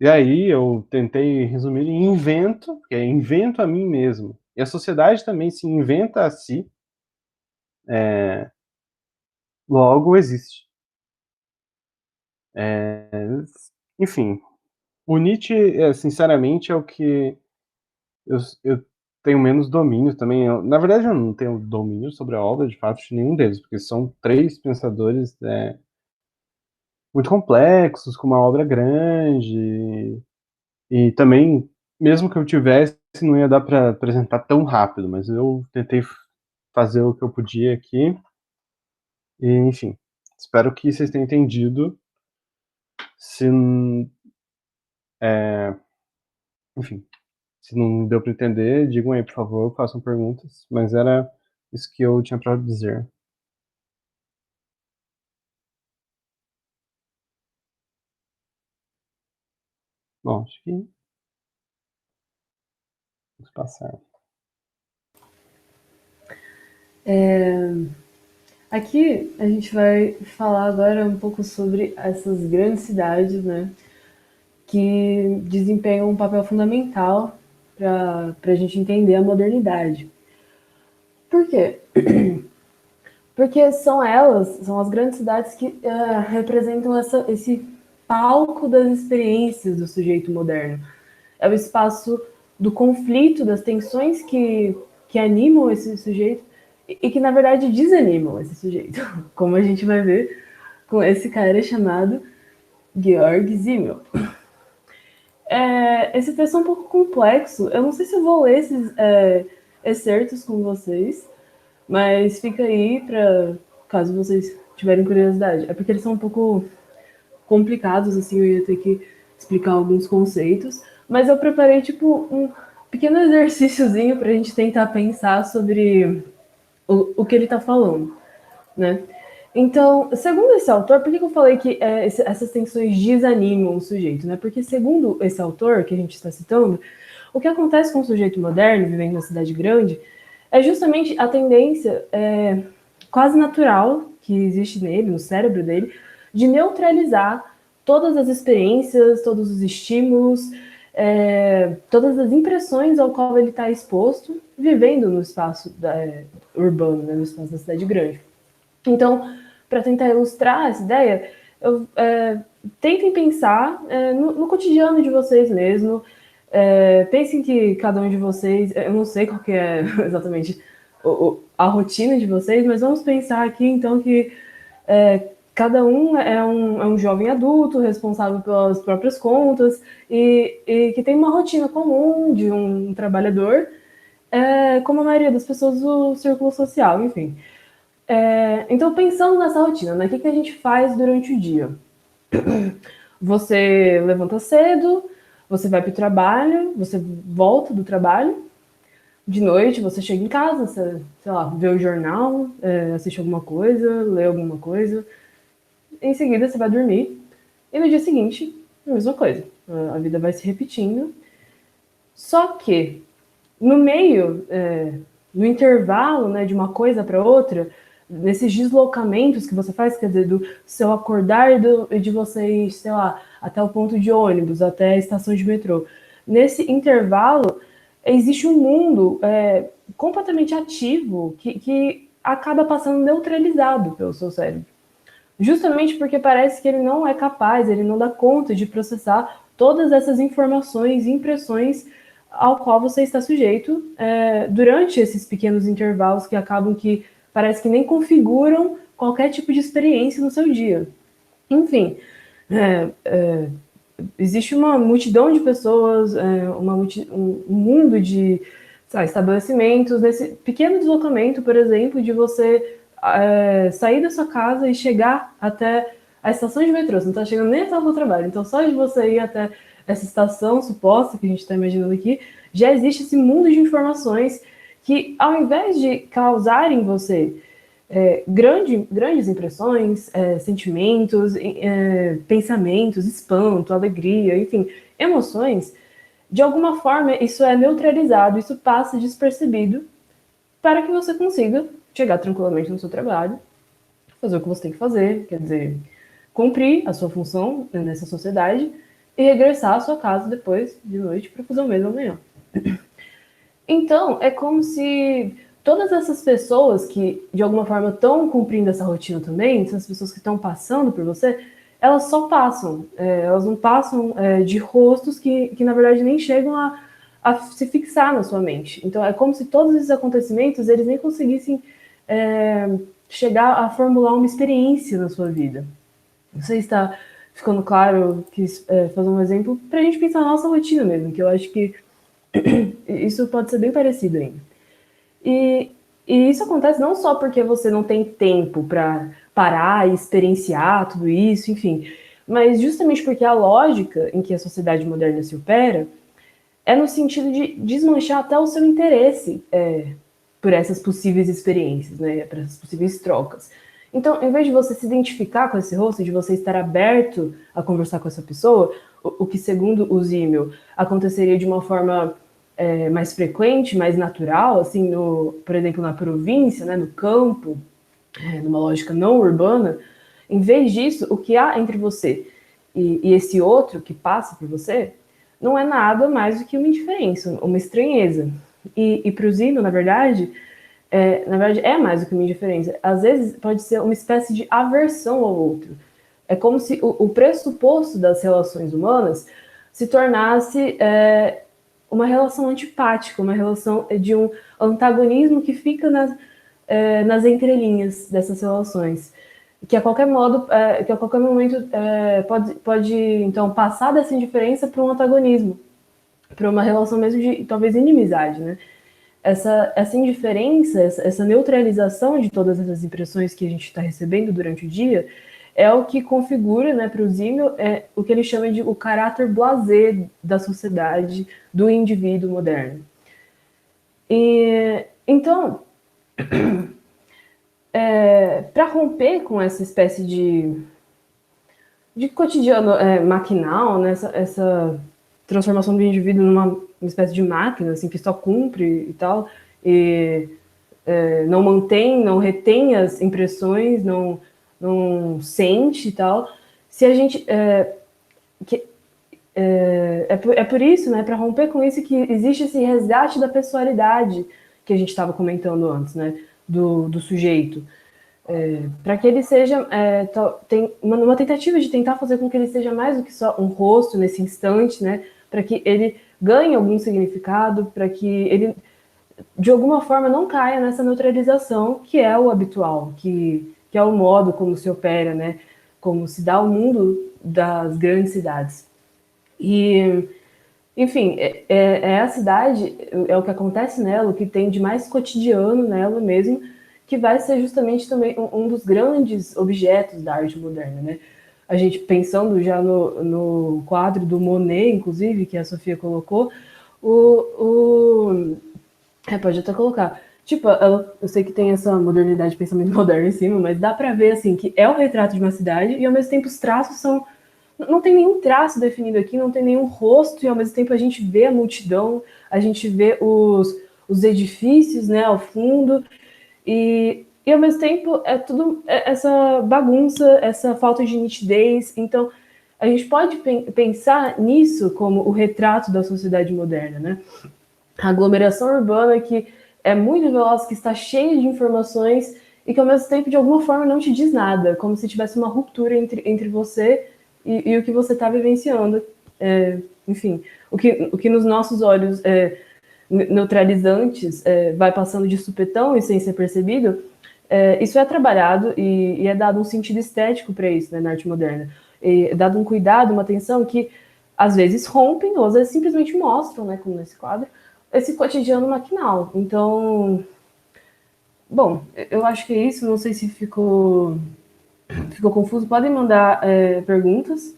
E aí eu tentei resumir em invento, que é invento a mim mesmo. E a sociedade também se inventa a si, logo existe. Enfim, o Nietzsche, sinceramente, é o que eu tenho menos domínio também. Na verdade, eu não tenho domínio sobre a obra, de fato, de nenhum deles, porque são três pensadores muito complexos, com uma obra grande, e também, mesmo que eu tivesse, não ia dar para apresentar tão rápido, mas eu tentei fazer o que eu podia aqui, e enfim, espero que vocês tenham entendido. Se, enfim, se não deu para entender, digam aí, por favor, façam perguntas, mas era isso que eu tinha para dizer. Bom, acho que vamos passar.
Aqui a gente vai falar agora um pouco sobre essas grandes cidades, né, que desempenham um papel fundamental para a gente entender a modernidade. Por quê? Porque são elas, são as grandes cidades que representam esse palco das experiências do sujeito moderno. É o espaço do conflito, das tensões que animam esse sujeito e que, na verdade, desanimam esse sujeito. Como a gente vai ver com esse cara chamado Georg Simmel. Esse texto é um pouco complexo. Eu não sei se eu vou ler esses excertos com vocês, mas fica aí para caso vocês tiverem curiosidade. É porque eles são um pouco complicados, assim, eu ia ter que explicar alguns conceitos, mas eu preparei, tipo, um pequeno exercíciozinho para a gente tentar pensar sobre o que ele está falando, né? Então, segundo esse autor, por que eu falei que essas tensões desanimam o sujeito, né? Porque segundo esse autor que a gente está citando, o que acontece com o sujeito moderno, vivendo na cidade grande, é justamente a tendência quase natural que existe nele, no cérebro dele, de neutralizar todas as experiências, todos os estímulos, todas as impressões ao qual ele está exposto, vivendo no espaço urbano, né, no espaço da cidade grande. Então, para tentar ilustrar essa ideia, tentem pensar no cotidiano de vocês mesmo. Pensem que cada um de vocês, eu não sei qual que é exatamente a rotina de vocês, mas vamos pensar aqui então que cada um é um jovem adulto responsável pelas próprias contas e que tem uma rotina comum de um trabalhador, como a maioria das pessoas do círculo social, enfim. Então, pensando nessa rotina, né, o que a gente faz durante o dia? Você levanta cedo, você vai para o trabalho, você volta do trabalho, de noite você chega em casa, você, sei lá, vê o jornal, assiste alguma coisa, lê alguma coisa, em seguida você vai dormir, e no dia seguinte, a mesma coisa. A vida vai se repetindo, só que no meio, no intervalo, né, de uma coisa para outra, nesses deslocamentos que você faz, quer dizer, do seu acordar e de você ir, sei lá, até o ponto de ônibus, até a estação de metrô. Nesse intervalo, existe um mundo completamente ativo que acaba passando neutralizado pelo seu cérebro. Justamente porque parece que ele não é capaz, ele não dá conta de processar todas essas informações e impressões ao qual você está sujeito durante esses pequenos intervalos que acabam que parece que nem configuram qualquer tipo de experiência no seu dia. Enfim, existe uma multidão de pessoas, um mundo de estabelecimentos, nesse pequeno deslocamento, por exemplo, de você sair da sua casa e chegar até a estação de metrô. Você não está chegando nem até o trabalho. Então, só de você ir até essa estação suposta que a gente está imaginando aqui, já existe esse mundo de informações que, ao invés de causarem em você grandes impressões, sentimentos, pensamentos, espanto, alegria, enfim, emoções, de alguma forma isso é neutralizado, isso passa despercebido para que você consiga chegar tranquilamente no seu trabalho, fazer o que você tem que fazer, quer dizer, cumprir a sua função nessa sociedade e regressar à sua casa depois de noite para fazer o mesmo amanhã. Então, é como se todas essas pessoas que, de alguma forma, estão cumprindo essa rotina também, essas pessoas que estão passando por você, elas só passam, elas não passam de rostos que na verdade nem chegam a se fixar na sua mente. Então é como se todos esses acontecimentos eles nem conseguissem chegar a formular uma experiência na sua vida. Não sei se está ficando claro, quis fazer um exemplo para a gente pensar na nossa rotina mesmo, que eu acho que isso pode ser bem parecido ainda. E isso acontece não só porque você não tem tempo para parar e experienciar tudo isso, enfim, mas justamente porque a lógica em que a sociedade moderna se opera é no sentido de desmanchar até o seu interesse por essas possíveis experiências, né, por essas possíveis trocas. Então, em vez de você se identificar com esse rosto, de você estar aberto a conversar com essa pessoa, o que, segundo o Zimmel, aconteceria de uma forma mais frequente, mais natural, assim, por exemplo, na província, né, no campo, numa lógica não urbana, em vez disso, o que há entre você e esse outro que passa por você não é nada mais do que uma indiferença, uma estranheza. E para o Zimmel, na verdade, é mais do que uma indiferença. Às vezes pode ser uma espécie de aversão ao outro. É como se o pressuposto das relações humanas se tornasse uma relação antipática, uma relação de um antagonismo que fica nas entrelinhas dessas relações, que a qualquer modo, que a qualquer momento pode então passar dessa indiferença para um antagonismo, para uma relação mesmo de talvez inimizade, né? Essa indiferença, essa neutralização de todas essas impressões que a gente está recebendo durante o dia é o que configura, né, para o Zimmel, o que ele chama de o caráter blasé da sociedade, do indivíduo moderno. E então, para romper com essa espécie de cotidiano maquinal, né, essa transformação do indivíduo numa espécie de máquina, assim, que só cumpre e tal, e não mantém, não retém as impressões, não sente e tal. Se a gente é por isso, né, para romper com isso, que existe esse resgate da pessoalidade que a gente estava comentando antes, né, do sujeito, para que ele seja tem uma tentativa de tentar fazer com que ele seja mais do que só um rosto nesse instante, né, para que ele ganhe algum significado, para que ele de alguma forma não caia nessa neutralização que é o habitual, que é o modo como se opera, né, como se dá o mundo das grandes cidades. E, enfim, é a cidade, é o que acontece nela, o que tem de mais cotidiano nela mesmo, que vai ser justamente também um dos grandes objetos da arte moderna, né? A gente pensando já no quadro do Monet, inclusive, que a Sofia colocou, pode até colocar. Tipo, eu sei que tem essa modernidade de pensamento moderno em cima, mas dá pra ver, assim, que é o retrato de uma cidade e, ao mesmo tempo, os traços são... Não tem nenhum traço definido aqui, não tem nenhum rosto, e, ao mesmo tempo, a gente vê a multidão, a gente vê os edifícios, né, ao fundo, e ao mesmo tempo, é tudo essa bagunça, essa falta de nitidez. Então, a gente pode pensar nisso como o retrato da sociedade moderna, né? A aglomeração urbana que é muito veloz, que está cheia de informações e que, ao mesmo tempo, de alguma forma, não te diz nada, como se tivesse uma ruptura entre você e o que você está vivenciando. Enfim, o que nos nossos olhos neutralizantes vai passando de supetão e sem ser percebido, isso é trabalhado e é dado um sentido estético para isso, né, na arte moderna. E é dado um cuidado, uma atenção que, às vezes, rompem, ou às vezes simplesmente mostram, né, como nesse quadro, esse cotidiano maquinal. Então, bom, eu acho que é isso. Não sei se ficou confuso. Podem mandar perguntas,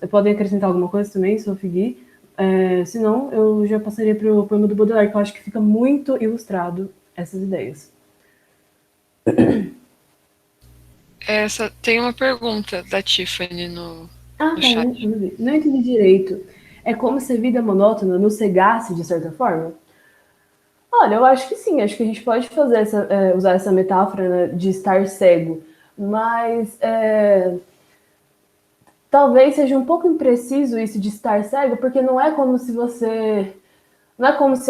podem acrescentar alguma coisa também, se eu seguir. Se não, eu já passaria para o poema do Baudelaire, que eu acho que fica muito ilustrado essas ideias.
Tem uma pergunta da Tiffany no
Tá,
chat.
não entendi direito. É como se a vida monótona nos cegasse, de certa forma? Olha, eu acho que sim, acho que a gente pode fazer usar essa metáfora, né, de estar cego, mas talvez seja um pouco impreciso isso de estar cego, porque não é como se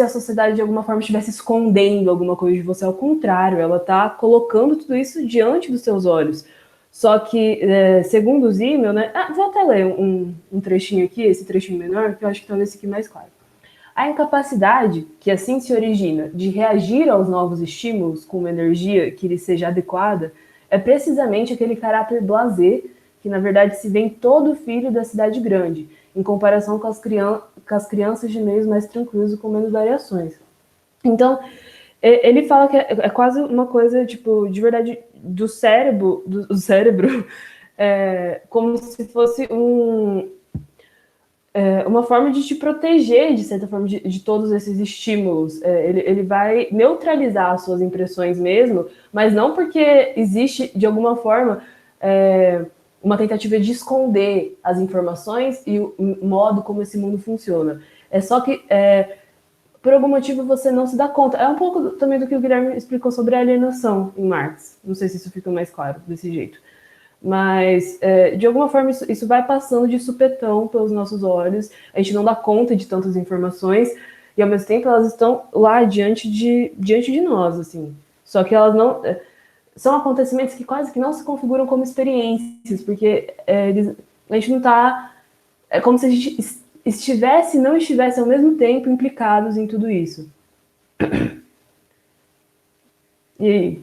a sociedade de alguma forma estivesse escondendo alguma coisa de você, ao contrário, ela está colocando tudo isso diante dos seus olhos. Só que, segundo o Zimmel, né? Vou até ler um trechinho aqui, esse trechinho menor, que eu acho que talvez fique mais claro. A incapacidade que assim se origina de reagir aos novos estímulos com uma energia que lhe seja adequada é precisamente aquele caráter blasé que, na verdade, se vê em todo filho da cidade grande, em comparação com as crianças de meios mais tranquilos e com menos variações. Então, ele fala que é quase uma coisa, tipo, de verdade, do cérebro, como se fosse uma forma de te proteger, de certa forma, de todos esses estímulos. Ele vai neutralizar as suas impressões mesmo, mas não porque existe, de alguma forma, uma tentativa de esconder as informações e o modo como esse mundo funciona. É só que, por algum motivo, você não se dá conta. É um pouco também do que o Guilherme explicou sobre a alienação em Marx. Não sei se isso fica mais claro desse jeito. Mas, de alguma forma, isso vai passando de supetão pelos nossos olhos, a gente não dá conta de tantas informações, e ao mesmo tempo elas estão lá diante de nós, assim. Só que elas não... são acontecimentos que quase que não se configuram como experiências, porque a gente não está... É como se a gente estivesse e não estivesse ao mesmo tempo implicados em tudo isso. E aí?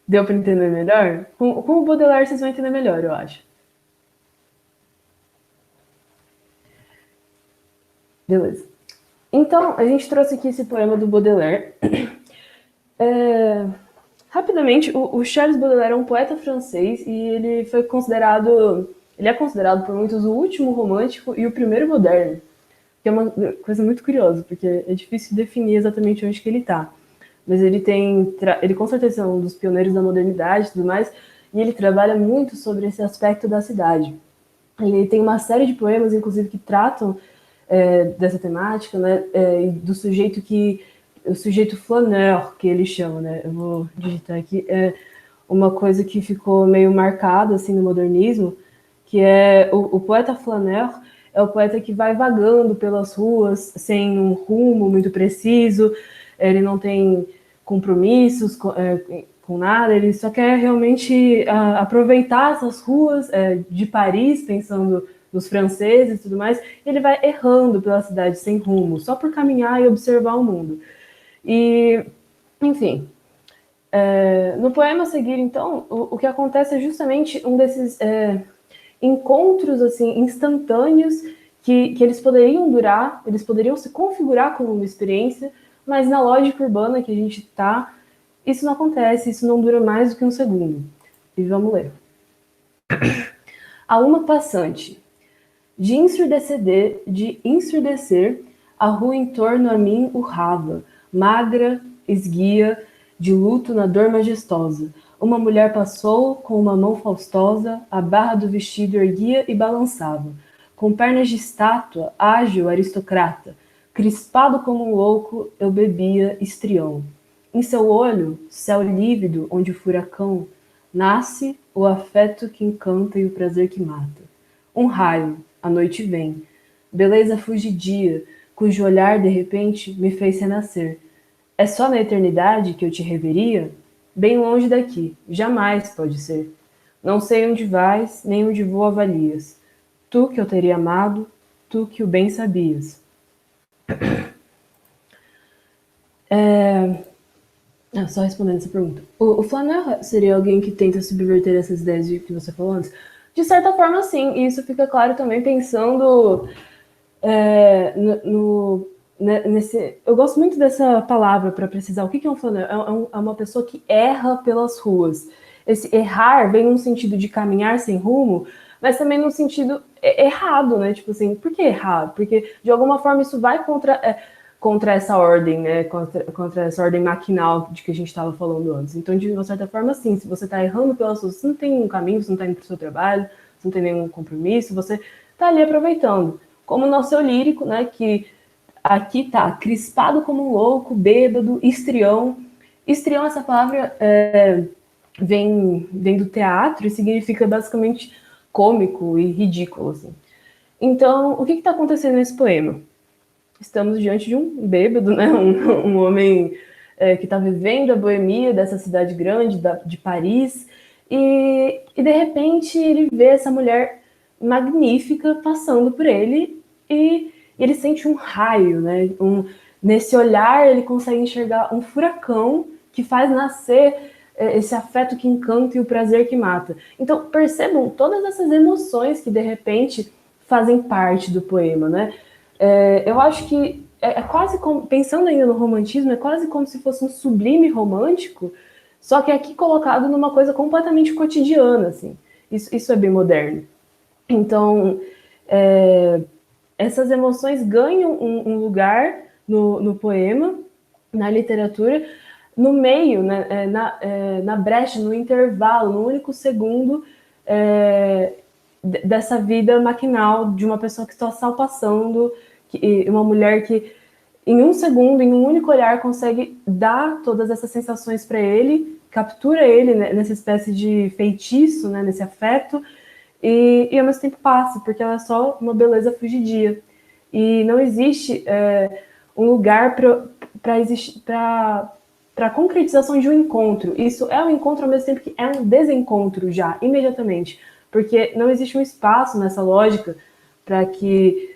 Deu para entender melhor? Com o Baudelaire vocês vão entender melhor, eu acho. Beleza. Então, a gente trouxe aqui esse poema do Baudelaire. Rapidamente, o Charles Baudelaire é um poeta francês e ele é considerado por muitos o último romântico e o primeiro moderno, que é uma coisa muito curiosa, porque é difícil definir exatamente onde que ele está. Mas ele com certeza é um dos pioneiros da modernidade e tudo mais, e ele trabalha muito sobre esse aspecto da cidade. Ele tem uma série de poemas, inclusive, que tratam dessa temática, né, do sujeito o sujeito flaneur, que ele chama, né, eu vou digitar aqui, uma coisa que ficou meio marcada, assim, no modernismo, que é o poeta flaneur, é o poeta que vai vagando pelas ruas sem um rumo muito preciso, ele não tem compromissos com nada, ele só quer realmente aproveitar essas ruas de Paris, pensando nos franceses e tudo mais, e ele vai errando pela cidade sem rumo, só por caminhar e observar o mundo. E, enfim, no poema a seguir, então, o que acontece é justamente um desses encontros assim instantâneos que eles poderiam durar, eles poderiam se configurar como uma experiência, mas na lógica urbana que a gente está, isso não acontece, isso não dura mais do que um segundo. E vamos ler. A uma passante. De ensurdecer, a rua em torno a mim urrava, magra, esguia, de luto na dor majestosa. Uma mulher passou, com uma mão faustosa, a barra do vestido erguia e balançava. Com pernas de estátua, ágil, aristocrata, crispado como um louco, eu bebia estrião. Em seu olho, céu lívido, onde o furacão nasce o afeto que encanta e o prazer que mata. Um raio, a noite vem. Beleza fugidia, cujo olhar, de repente, me fez renascer. É só na eternidade que eu te reveria? Bem longe daqui, jamais pode ser. Não sei onde vais, nem onde vou avalias. Tu que eu teria amado, tu que o bem sabias. Só respondendo essa pergunta. O Flaneur seria alguém que tenta subverter essas ideias que você falou antes? De certa forma, sim. E isso fica claro também pensando nesse... Eu gosto muito dessa palavra para precisar. O que é um Flaneur? É uma pessoa que erra pelas ruas. Esse errar vem num sentido de caminhar sem rumo, mas também num sentido errado, né? Tipo assim, por que errado? Porque, de alguma forma, isso vai contra essa ordem, né? Contra essa ordem maquinal de que a gente estava falando antes. Então, de uma certa forma, sim, se você está errando pelas ruas, você não tem um caminho, você não está indo para o seu trabalho, você não tem nenhum compromisso, você está ali aproveitando. Como no seu lírico, né? Que aqui tá crispado como um louco, bêbado, histrião. Histrião, essa palavra vem do teatro e significa basicamente cômico e ridículo, assim. Então, o que está acontecendo nesse poema? Estamos diante de um bêbado, né? Um homem que está vivendo a boemia dessa cidade grande, de Paris, e de repente ele vê essa mulher magnífica passando por ele e ele sente um raio, né? Nesse olhar ele consegue enxergar um furacão que faz nascer esse afeto que encanta e o prazer que mata. Então percebam todas essas emoções que de repente fazem parte do poema, né? Eu acho que é quase como, pensando ainda no romantismo, é quase como se fosse um sublime romântico, só que aqui colocado numa coisa completamente cotidiana, assim. Isso é bem moderno. Então, essas emoções ganham um lugar no poema, na literatura, no meio, né, na brecha, no intervalo, no único segundo dessa vida maquinal de uma pessoa que está só passando, uma mulher que em um segundo, em um único olhar, consegue dar todas essas sensações para ele, captura ele nessa espécie de feitiço, né, nesse afeto, e ao mesmo tempo passa, porque ela é só uma beleza fugidia. E não existe um lugar para a concretização de um encontro. Isso é um encontro ao mesmo tempo que é um desencontro já, imediatamente. Porque não existe um espaço nessa lógica para que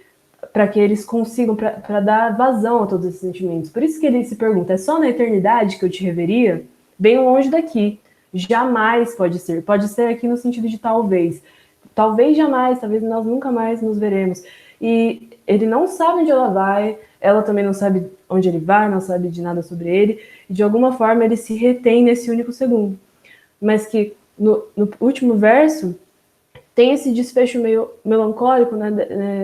eles consigam, para dar vazão a todos esses sentimentos. Por isso que ele se pergunta, é só na eternidade que eu te reveria? Bem longe daqui. Jamais pode ser. Pode ser aqui no sentido de talvez. Talvez jamais, talvez nós nunca mais nos veremos. E ele não sabe onde ela vai, ela também não sabe onde ele vai, não sabe de nada sobre ele, e de alguma forma ele se retém nesse único segundo. Mas que no último verso tem esse desfecho meio melancólico, né,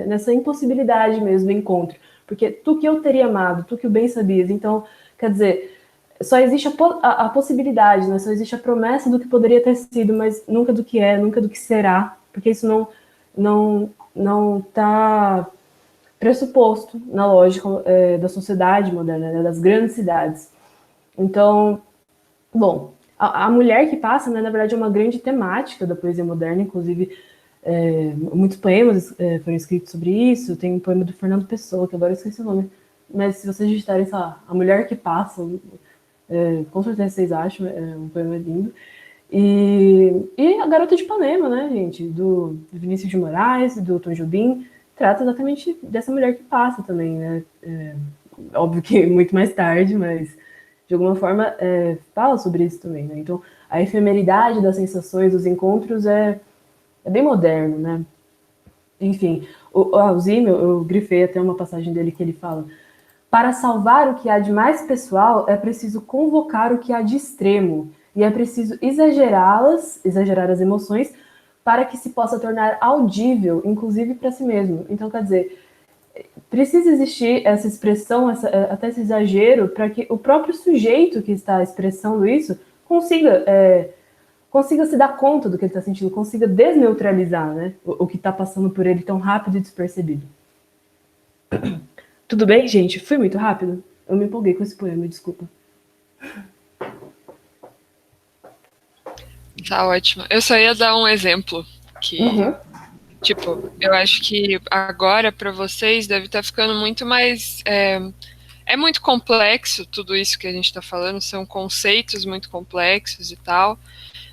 nessa impossibilidade mesmo do encontro. Porque tu que eu teria amado, tu que o bem sabias. Então, quer dizer, só existe a possibilidade, né? Só existe a promessa do que poderia ter sido, mas nunca do que é, nunca do que será, porque isso não está pressuposto na lógica da sociedade moderna, né? Das grandes cidades. Então, bom, a mulher que passa, né, na verdade, é uma grande temática da poesia moderna, inclusive muitos poemas foram escritos sobre isso. Tem um poema do Fernando Pessoa, que agora eu esqueci o nome, mas se vocês digitarem, sei lá, A Mulher que Passa, com certeza vocês acham, é um poema lindo. E A Garota de Ipanema, né, gente, do Vinícius de Moraes, do Tom Jobim, trata exatamente dessa mulher que passa também, né? Óbvio que muito mais tarde, mas de alguma forma fala sobre isso também, né? Então, a efemeridade das sensações, dos encontros é bem moderno, né? Enfim, o Zimmel, eu grifei até uma passagem dele que ele fala: para salvar o que há de mais pessoal, é preciso convocar o que há de extremo, e é preciso exagerar as emoções, para que se possa tornar audível, inclusive para si mesmo. Então, quer dizer, precisa existir essa expressão, até esse exagero, para que o próprio sujeito que está expressando isso consiga se dar conta do que ele está sentindo, consiga desneutralizar, né, o que está passando por ele tão rápido e despercebido. Tudo bem, gente? Fui muito rápido? Eu me empolguei com esse poema, desculpa.
Tá ótimo. Eu só ia dar um exemplo que,
Uhum.
tipo, eu acho que agora para vocês deve estar ficando muito mais. É muito complexo tudo isso que a gente está falando, são conceitos muito complexos e tal,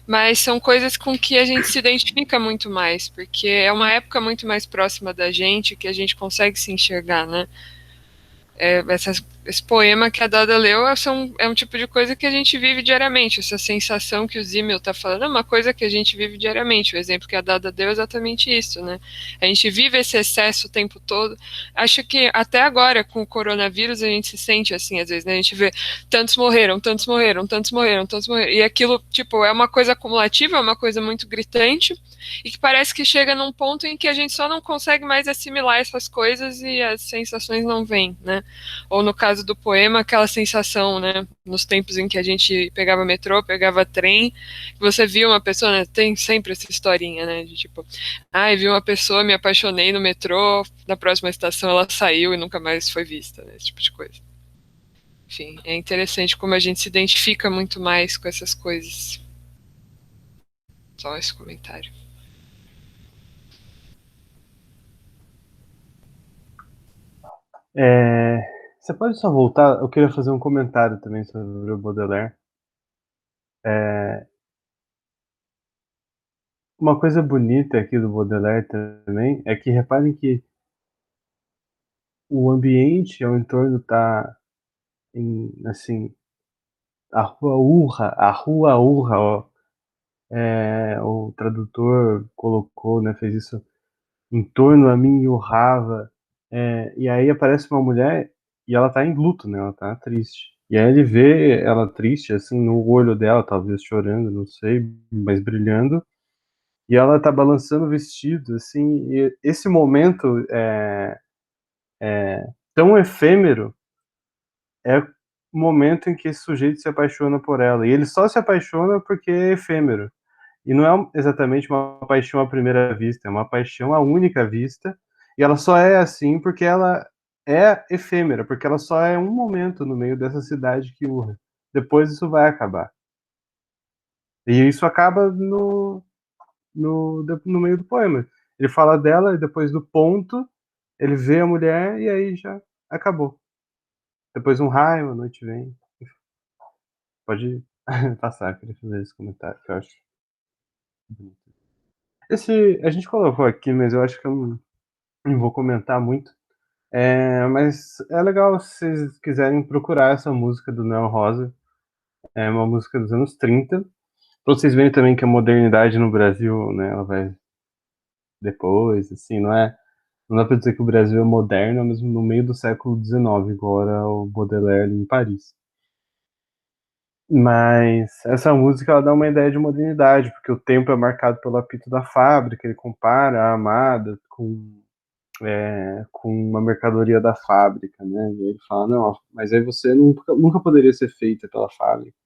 mas são coisas com que a gente se identifica muito mais, porque é uma época muito mais próxima da gente que a gente consegue se enxergar, né? Esse poema que a Dada leu é um tipo de coisa que a gente vive diariamente. Essa sensação que o Zimmel está falando é uma coisa que a gente vive diariamente. O exemplo que a Dada deu é exatamente isso, né? A gente vive esse excesso o tempo todo. Acho que até agora, com o coronavírus, a gente se sente assim, às vezes, né? A gente vê tantos morreram, tantos morreram, tantos morreram, tantos morreram. E aquilo, tipo, é uma coisa acumulativa, é uma coisa muito gritante e que parece que chega num ponto em que a gente só não consegue mais assimilar essas coisas e as sensações não vêm, né? Ou no caso do poema, aquela sensação, né? Nos tempos em que a gente pegava metrô, pegava trem, você via uma pessoa, né? Tem sempre essa historinha, né? De tipo, vi uma pessoa, me apaixonei no metrô, na próxima estação ela saiu e nunca mais foi vista, né? Esse tipo de coisa. Enfim, é interessante como a gente se identifica muito mais com essas coisas. Só esse comentário.
Você pode só voltar? Eu queria fazer um comentário também sobre o Baudelaire. uma coisa bonita aqui do Baudelaire também é que reparem que o ambiente ao entorno tá assim, a rua Urra, ó, o tradutor colocou, né, fez isso, em torno a mim urrava, e aí aparece uma mulher e ela tá em luto, né, ela tá triste. E aí ele vê ela triste, assim, no olho dela, talvez chorando, não sei, mas brilhando, e ela tá balançando o vestido, assim, e esse momento tão efêmero é o momento em que esse sujeito se apaixona por ela. E ele só se apaixona porque é efêmero. E não é exatamente uma paixão à primeira vista, é uma paixão à única vista. E ela só é assim porque ela é efêmera, porque ela só é um momento no meio dessa cidade que urra. Depois isso vai acabar. E isso acaba no meio do poema. Ele fala dela e depois do ponto, ele vê a mulher e aí já acabou. Depois um raio, a noite vem. Pode passar, queria fazer esse comentário, que eu acho bonito. A gente colocou aqui, mas eu acho que eu não vou comentar muito. Mas é legal se vocês quiserem procurar essa música do Noel Rosa. É uma música dos anos 30. Pra vocês verem também que a modernidade no Brasil, né, ela vai depois, assim, não dá pra dizer que o Brasil é moderno, mesmo no meio do século XIX, igual era o Baudelaire em Paris. Mas essa música ela dá uma ideia de modernidade, porque o tempo é marcado pelo apito da fábrica, ele compara a amada com uma mercadoria da fábrica, né? E ele fala, não, mas aí você nunca poderia ser feita pela fábrica.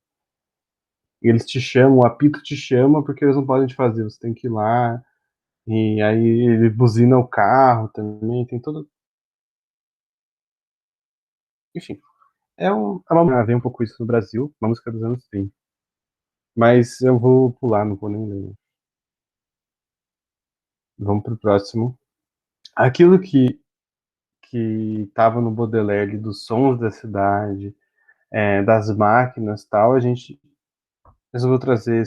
E eles te chamam, o apito te chama porque eles não podem te fazer, você tem que ir lá. E aí ele buzina o carro também, tem todo. Enfim, vem um pouco isso no Brasil, uma música dos anos 30. Mas eu vou pular, não vou nem ler. Vamos pro próximo. Aquilo que estava no Baudelaire, dos sons da cidade, das máquinas e tal, a gente resolveu trazer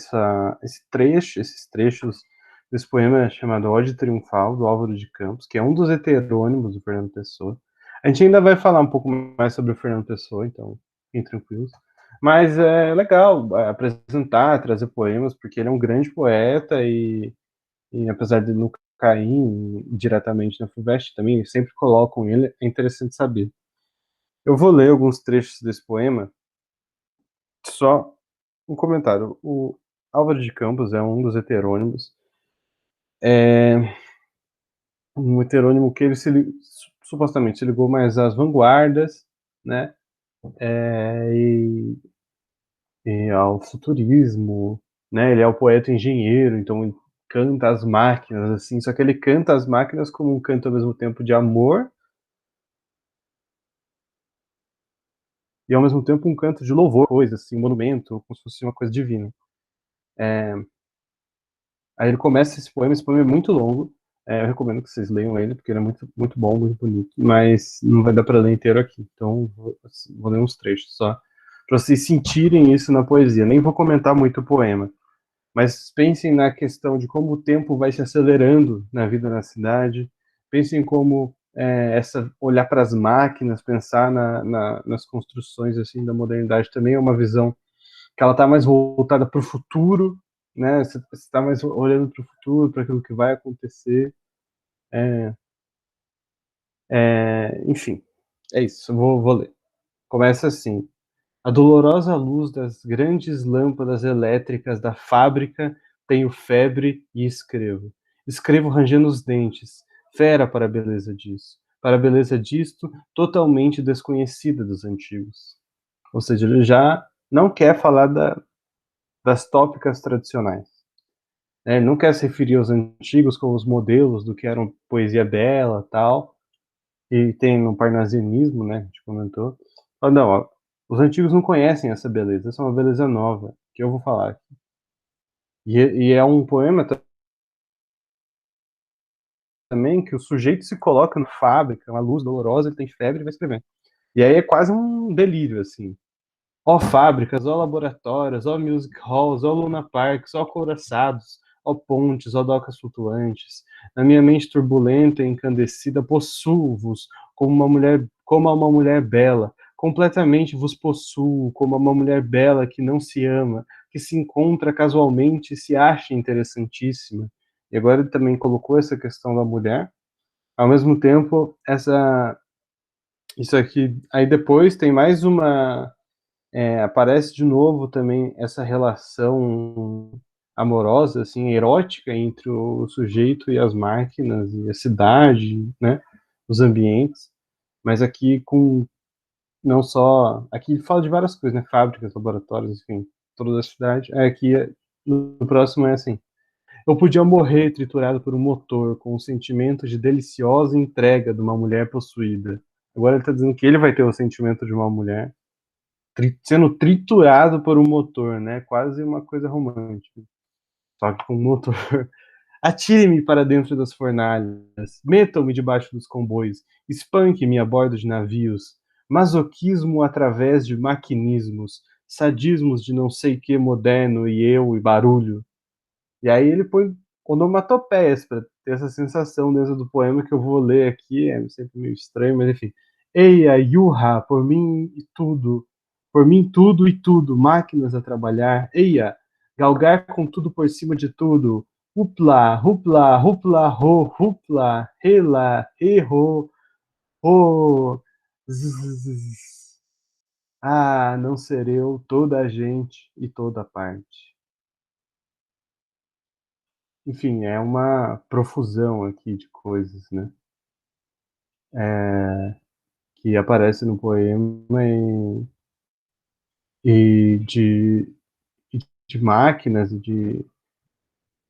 esses trechos desse poema chamado Ode Triunfal, do Álvaro de Campos, que é um dos heterônimos do Fernando Pessoa. A gente ainda vai falar um pouco mais sobre o Fernando Pessoa, então fiquem tranquilos. Mas é legal apresentar, trazer poemas, porque ele é um grande poeta e apesar de nunca cair diretamente na FUVEST também, sempre colocam ele, é interessante saber. Eu vou ler alguns trechos desse poema, só um comentário. O Álvaro de Campos é um dos heterônimos, é um heterônimo que ele supostamente se ligou mais às vanguardas, né, e ao futurismo, né, ele é o poeta engenheiro, então ele canta as máquinas, assim, só que ele canta as máquinas como um canto ao mesmo tempo de amor e ao mesmo tempo um canto de louvor, coisa assim, um monumento, como se fosse uma coisa divina. Aí ele começa esse poema é muito longo, eu recomendo que vocês leiam ele, porque ele é muito, muito bom, muito bonito, mas não vai dar para ler inteiro aqui, então vou ler uns trechos só, para vocês sentirem isso na poesia. Nem vou comentar muito o poema, mas pensem na questão de como o tempo vai se acelerando na vida na cidade, pensem como olhar para as máquinas, pensar nas construções assim da modernidade também é uma visão que ela está mais voltada para o futuro, né? Você está mais olhando para o futuro, para aquilo que vai acontecer. Enfim, é isso. Vou ler. Começa assim. A dolorosa luz das grandes lâmpadas elétricas da fábrica tenho febre e escrevo. Escrevo rangendo os dentes, fera para a beleza disso. Para a beleza disto, totalmente desconhecida dos antigos. Ou seja, ele já não quer falar das tópicas tradicionais. Ele não quer se referir aos antigos como os modelos do que era poesia bela tal, e tem no parnasianismo, né, a gente comentou. Não, ó, os antigos não conhecem essa beleza, essa é uma beleza nova, que eu vou falar aqui. E é um poema também que o sujeito se coloca na fábrica, uma luz dolorosa, ele tem febre e vai escrevendo. E aí é quase um delírio, assim. Ó fábricas, ó laboratórios, ó music halls, ó Luna Parks, ó couraçados, ó pontes, ó docas flutuantes. Na minha mente turbulenta e encandecida, possuo-vos como uma mulher bela. Completamente vos possuo como uma mulher bela que não se ama, que se encontra casualmente e se acha interessantíssima. E agora ele também colocou essa questão da mulher. Ao mesmo tempo, isso aqui, aí depois tem mais uma, aparece de novo também essa relação amorosa, assim, erótica entre o sujeito e as máquinas e a cidade, né, os ambientes, mas aqui com não só, aqui ele fala de várias coisas, né, fábricas, laboratórios, enfim, toda a cidade. Aqui no próximo é assim: eu podia morrer triturado por um motor, com o sentimento de deliciosa entrega de uma mulher possuída. Agora ele está dizendo que ele vai ter o sentimento de uma mulher sendo triturado por um motor, né? Quase uma coisa romântica. Só que com um motor. Atire-me para dentro das fornalhas, metam-me debaixo dos comboios, espanque-me a bordo de navios, masoquismo através de maquinismos, sadismos de não sei que moderno e eu e barulho. E aí ele põe onomatopeias para ter essa sensação dentro do poema que eu vou ler aqui, é sempre meio estranho, mas enfim. Eia, Yuha, por mim tudo e tudo, máquinas a trabalhar. Eia, galgar com tudo por cima de tudo. Hupla, hupla, hupla, ho, hupla, rela, erro, ho. Zzz. Ah, não ser eu toda a gente e toda parte. Enfim, é uma profusão aqui de coisas, né? Que aparece no poema e de máquinas,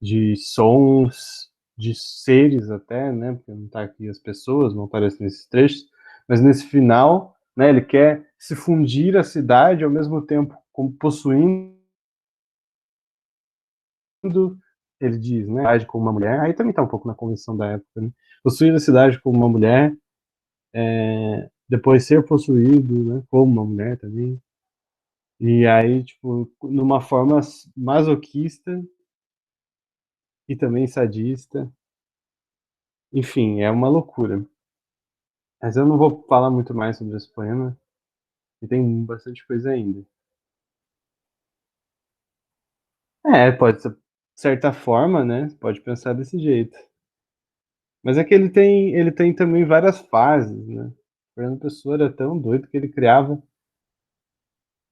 de sons, de seres até, né? Porque não está aqui as pessoas, não aparecem nesses trechos, mas nesse final, né? Ele quer se fundir à cidade ao mesmo tempo como possuindo, ele diz, né? A cidade como uma mulher. Aí também está um pouco na convenção da época, né? Possuir a cidade como uma mulher, depois ser possuído, né? Como uma mulher também. E aí, tipo, numa forma masoquista e também sadista. Enfim, é uma loucura. Mas eu não vou falar muito mais sobre esse poema, e tem bastante coisa ainda. Pode ser, de certa forma, né? Pode pensar desse jeito. Mas é que ele tem também várias fases, né? O Fernando Pessoa era tão doido que ele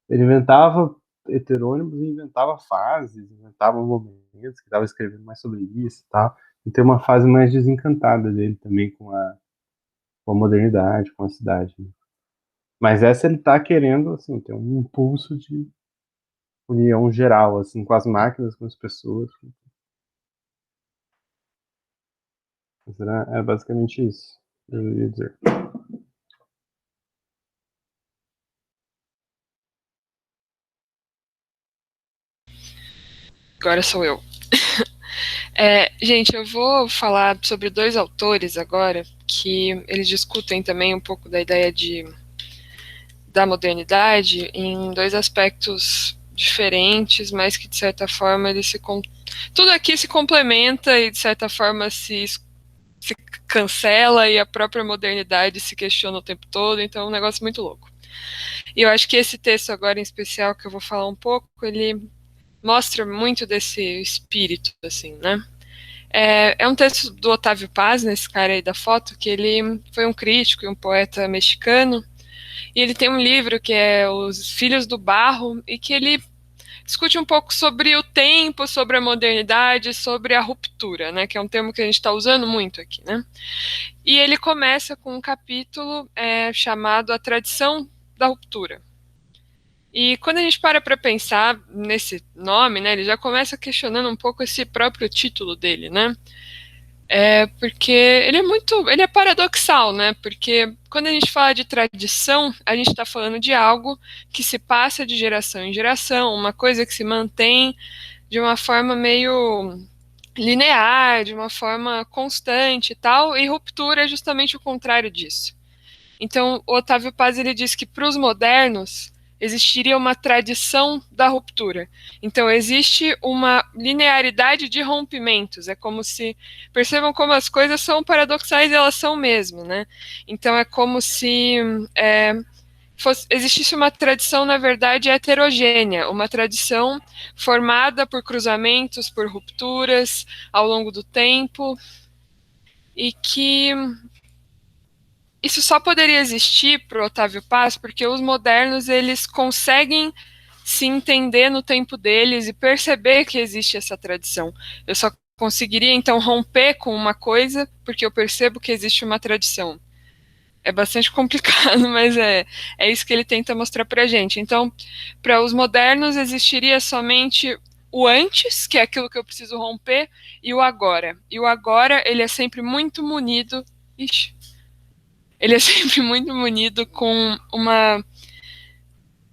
inventava heterônimos e inventava fases, inventava momentos que estava escrevendo mais sobre isso e tal. E tem uma fase mais desencantada dele também com a modernidade, com a cidade, né? Mas essa ele tá querendo, assim, ter um impulso de união geral, assim, com as máquinas, com as pessoas. Mas é basicamente isso, eu ia dizer.
Agora sou eu. Gente, eu vou falar sobre dois autores agora que eles discutem também um pouco da ideia da modernidade em dois aspectos diferentes, mas que de certa forma tudo aqui se complementa e de certa forma se cancela e a própria modernidade se questiona o tempo todo, então é um negócio muito louco. E eu acho que esse texto agora em especial que eu vou falar um pouco, ele mostra muito desse espírito, assim, né? É um texto do Otávio Paz, nesse cara aí da foto, que ele foi um crítico e um poeta mexicano, e ele tem um livro que é Os Filhos do Barro, e que ele discute um pouco sobre o tempo, sobre a modernidade, sobre a ruptura, né, que é um termo que a gente está usando muito aqui, né? E ele começa com um capítulo chamado A Tradição da Ruptura. E quando a gente para pensar nesse nome, né, ele já começa questionando um pouco esse próprio título dele, né? Porque ele é paradoxal, né? Porque quando a gente fala de tradição, a gente está falando de algo que se passa de geração em geração, uma coisa que se mantém de uma forma meio linear, de uma forma constante e tal, e ruptura é justamente o contrário disso. Então, o Otávio Paz ele diz que para os modernos existiria uma tradição da ruptura. Então, existe uma linearidade de rompimentos. É como se... Percebam como as coisas são paradoxais e elas são mesmo, né? Então, é como se existisse uma tradição, na verdade, heterogênea, uma tradição formada por cruzamentos, por rupturas ao longo do tempo, e que isso só poderia existir para o Otávio Paz porque os modernos eles conseguem se entender no tempo deles e perceber que existe essa tradição. Eu só conseguiria, então, romper com uma coisa porque eu percebo que existe uma tradição. É bastante complicado, mas é isso que ele tenta mostrar para a gente. Então, para os modernos, existiria somente o antes, que é aquilo que eu preciso romper, e o agora. E o agora, ele é sempre muito munido... Ixi, ele é sempre muito munido com uma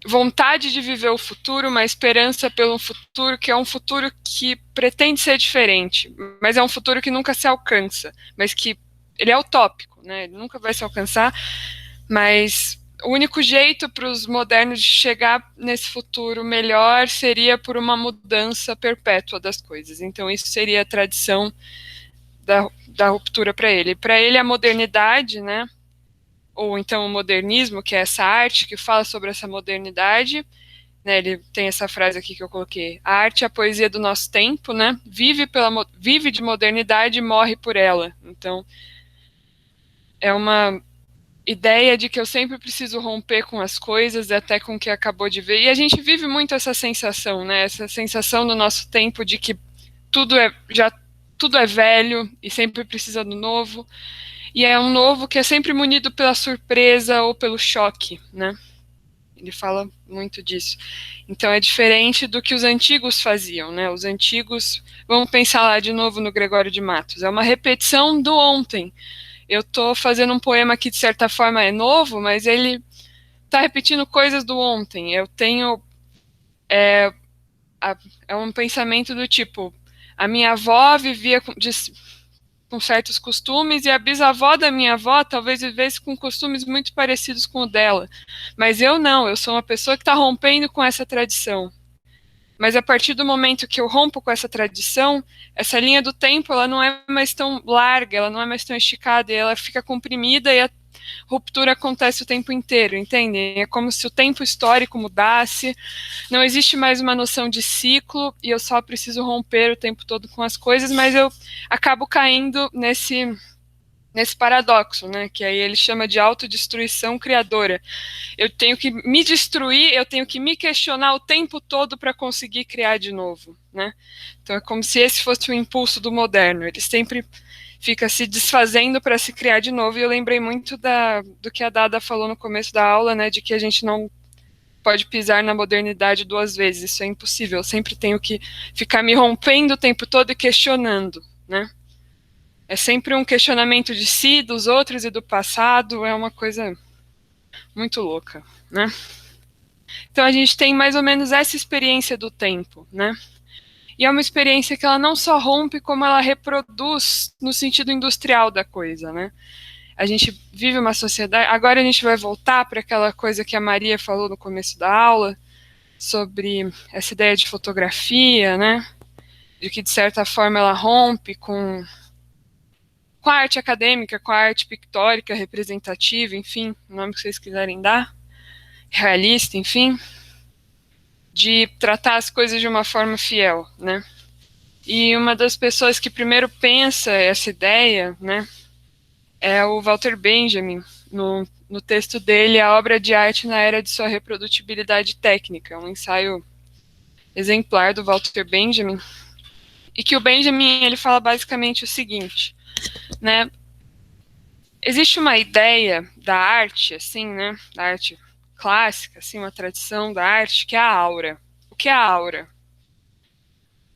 vontade de viver o futuro, uma esperança pelo futuro, que é um futuro que pretende ser diferente, mas é um futuro que nunca se alcança, mas que ele é utópico, né? Ele nunca vai se alcançar, mas o único jeito para os modernos de chegar nesse futuro melhor seria por uma mudança perpétua das coisas. Então isso seria a tradição da ruptura para ele. Para ele a modernidade, né? Ou então o modernismo, que é essa arte que fala sobre essa modernidade, né, ele tem essa frase aqui que eu coloquei, a arte é a poesia do nosso tempo, né, vive de modernidade e morre por ela. Então, é uma ideia de que eu sempre preciso romper com as coisas, até com o que acabou de ver, e a gente vive muito essa sensação, né, essa sensação do nosso tempo de que tudo é velho e sempre precisa do novo, e é um novo que é sempre munido pela surpresa ou pelo choque, né? Ele fala muito disso. Então é diferente do que os antigos faziam, né? Os antigos, vamos pensar lá de novo no Gregório de Matos, é uma repetição do ontem. Eu estou fazendo um poema que de certa forma é novo, mas ele está repetindo coisas do ontem. Eu tenho é um pensamento do tipo, a minha avó vivia com certos costumes, e a bisavó da minha avó talvez vivesse com costumes muito parecidos com o dela. Mas eu não, eu sou uma pessoa que está rompendo com essa tradição. Mas a partir do momento que eu rompo com essa tradição, essa linha do tempo ela não é mais tão larga, ela não é mais tão esticada, e ela fica comprimida e a ruptura acontece o tempo inteiro, entendem? É como se o tempo histórico mudasse, não existe mais uma noção de ciclo e eu só preciso romper o tempo todo com as coisas, mas eu acabo caindo nesse paradoxo, né? Que aí ele chama de autodestruição criadora. Eu tenho que me destruir, eu tenho que me questionar o tempo todo para conseguir criar de novo, né? Então é como se esse fosse o impulso do moderno. Ele sempre fica se desfazendo para se criar de novo. E eu lembrei muito do que a Dada falou no começo da aula, né? De que a gente não pode pisar na modernidade duas vezes. Isso é impossível. Eu sempre tenho que ficar me rompendo o tempo todo e questionando, né? É sempre um questionamento de si, dos outros e do passado. É uma coisa muito louca, né? Então a gente tem mais ou menos essa experiência do tempo, né? E é uma experiência que ela não só rompe, como ela reproduz no sentido industrial da coisa, né? A gente vive uma sociedade... Agora a gente vai voltar para aquela coisa que a Maria falou no começo da aula, sobre essa ideia de fotografia, né? De que, de certa forma, ela rompe com a arte acadêmica, com a arte pictórica, representativa, enfim, o nome que vocês quiserem dar, realista, enfim, de tratar as coisas de uma forma fiel, né? E uma das pessoas que primeiro pensa essa ideia, né, é o Walter Benjamin, no texto dele, A Obra de Arte na Era de Sua Reprodutibilidade Técnica, um ensaio exemplar do Walter Benjamin, e que o Benjamin ele fala basicamente o seguinte, né, existe uma ideia da arte, assim, né, da arte clássica, assim, uma tradição da arte, que é a aura. O que é a aura?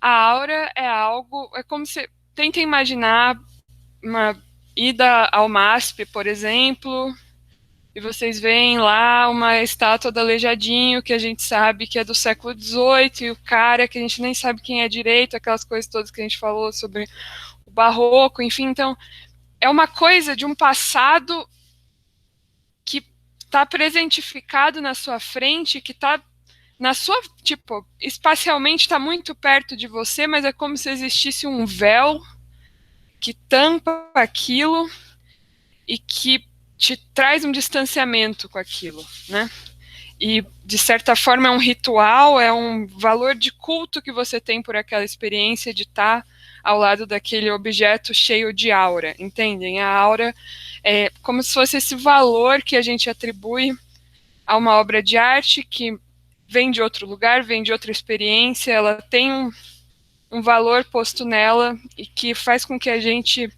A aura é algo, é como se, tenta imaginar uma ida ao MASP, por exemplo, e vocês veem lá uma estátua do Aleijadinho, que a gente sabe que é do século XVIII, e o cara que a gente nem sabe quem é direito, aquelas coisas todas que a gente falou sobre o barroco, enfim, então, é uma coisa de um passado que está presentificado na sua frente, que está na sua, tipo, espacialmente está muito perto de você, mas é como se existisse um véu que tampa aquilo e que te traz um distanciamento com aquilo, né? E, de certa forma, é um ritual, é um valor de culto que você tem por aquela experiência de estar ao lado daquele objeto cheio de aura, entendem? A aura é como se fosse esse valor que a gente atribui a uma obra de arte que vem de outro lugar, vem de outra experiência, ela tem um valor posto nela e que faz com que a gente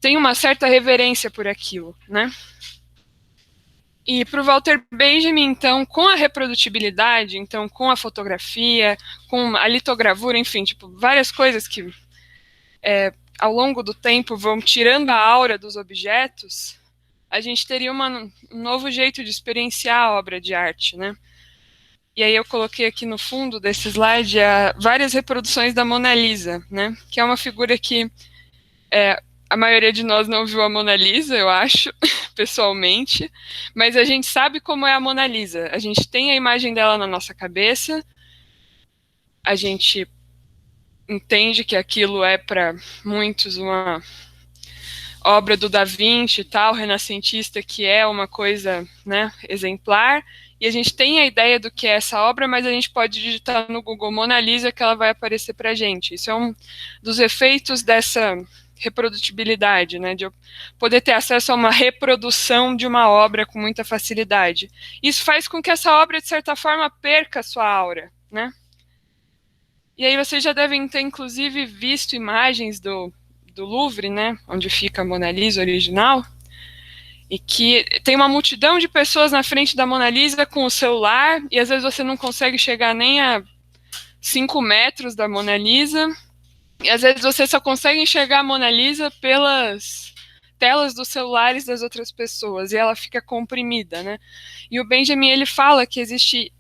tenha uma certa reverência por aquilo, né? E para o Walter Benjamin, então, com a reprodutibilidade, então, com a fotografia, com a litogravura, enfim, tipo, várias coisas que ao longo do tempo vão tirando a aura dos objetos, a gente teria um novo jeito de experienciar a obra de arte, né? E aí eu coloquei aqui no fundo desse slide várias reproduções da Mona Lisa, né? Que é uma figura que a maioria de nós não viu a Mona Lisa, eu acho, pessoalmente, mas a gente sabe como é a Mona Lisa. A gente tem a imagem dela na nossa cabeça, a gente entende que aquilo é para muitos uma obra do Da Vinci e tal, renascentista, que é uma coisa, né, exemplar, e a gente tem a ideia do que é essa obra, mas a gente pode digitar no Google Mona Lisa que ela vai aparecer para a gente. Isso é um dos efeitos dessa reprodutibilidade, né, de eu poder ter acesso a uma reprodução de uma obra com muita facilidade. Isso faz com que essa obra, de certa forma, perca a sua aura, né? E aí vocês já devem ter, inclusive, visto imagens do Louvre, né, onde fica a Mona Lisa original, e que tem uma multidão de pessoas na frente da Mona Lisa com o celular, e às vezes você não consegue chegar nem a 5 metros da Mona Lisa, e às vezes você só consegue enxergar a Mona Lisa pelas telas dos celulares das outras pessoas, e ela fica comprimida, né? E o Benjamin, ele fala que existe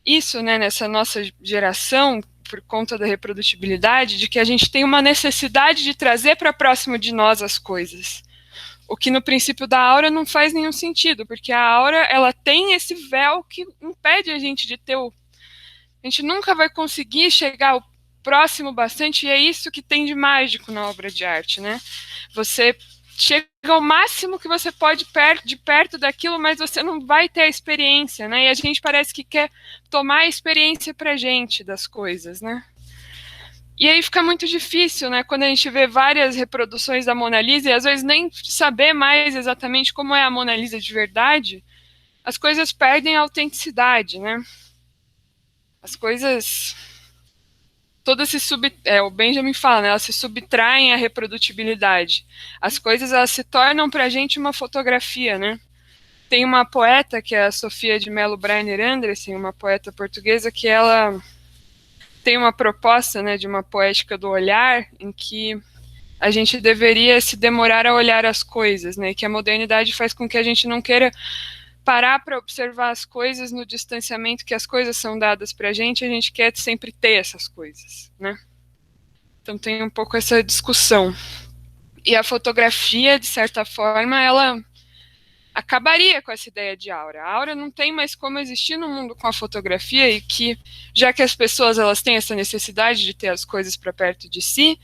isso, né, nessa nossa geração, por conta da reprodutibilidade, de que a gente tem uma necessidade de trazer para próximo de nós as coisas. O que no princípio da aura não faz nenhum sentido, porque a aura, ela tem esse véu que impede a gente de ter a gente nunca vai conseguir chegar ao próximo bastante, e é isso que tem de mágico na obra de arte, né? Você chega ao máximo que você pode de perto daquilo, mas você não vai ter a experiência, né? E a gente parece que quer tomar a experiência pra gente das coisas, né? E aí fica muito difícil, né? Quando a gente vê várias reproduções da Mona Lisa, e às vezes nem saber mais exatamente como é a Mona Lisa de verdade, as coisas perdem a autenticidade, né? As coisas todo esse o Benjamin fala, né, elas se subtraem à reprodutibilidade. As coisas, elas se tornam para a gente uma fotografia, né? Tem uma poeta, que é a Sofia de Mello Breiner Andressen, uma poeta portuguesa, que ela tem uma proposta, né, de uma poética do olhar, em que a gente deveria se demorar a olhar as coisas, né? Que a modernidade faz com que a gente não queira parar para observar as coisas no distanciamento que as coisas são dadas para a gente quer sempre ter essas coisas, né? Então tem um pouco essa discussão. E a fotografia, de certa forma, ela acabaria com essa ideia de aura. A aura não tem mais como existir no mundo com a fotografia, e que, já que as pessoas elas têm essa necessidade de ter as coisas para perto de si,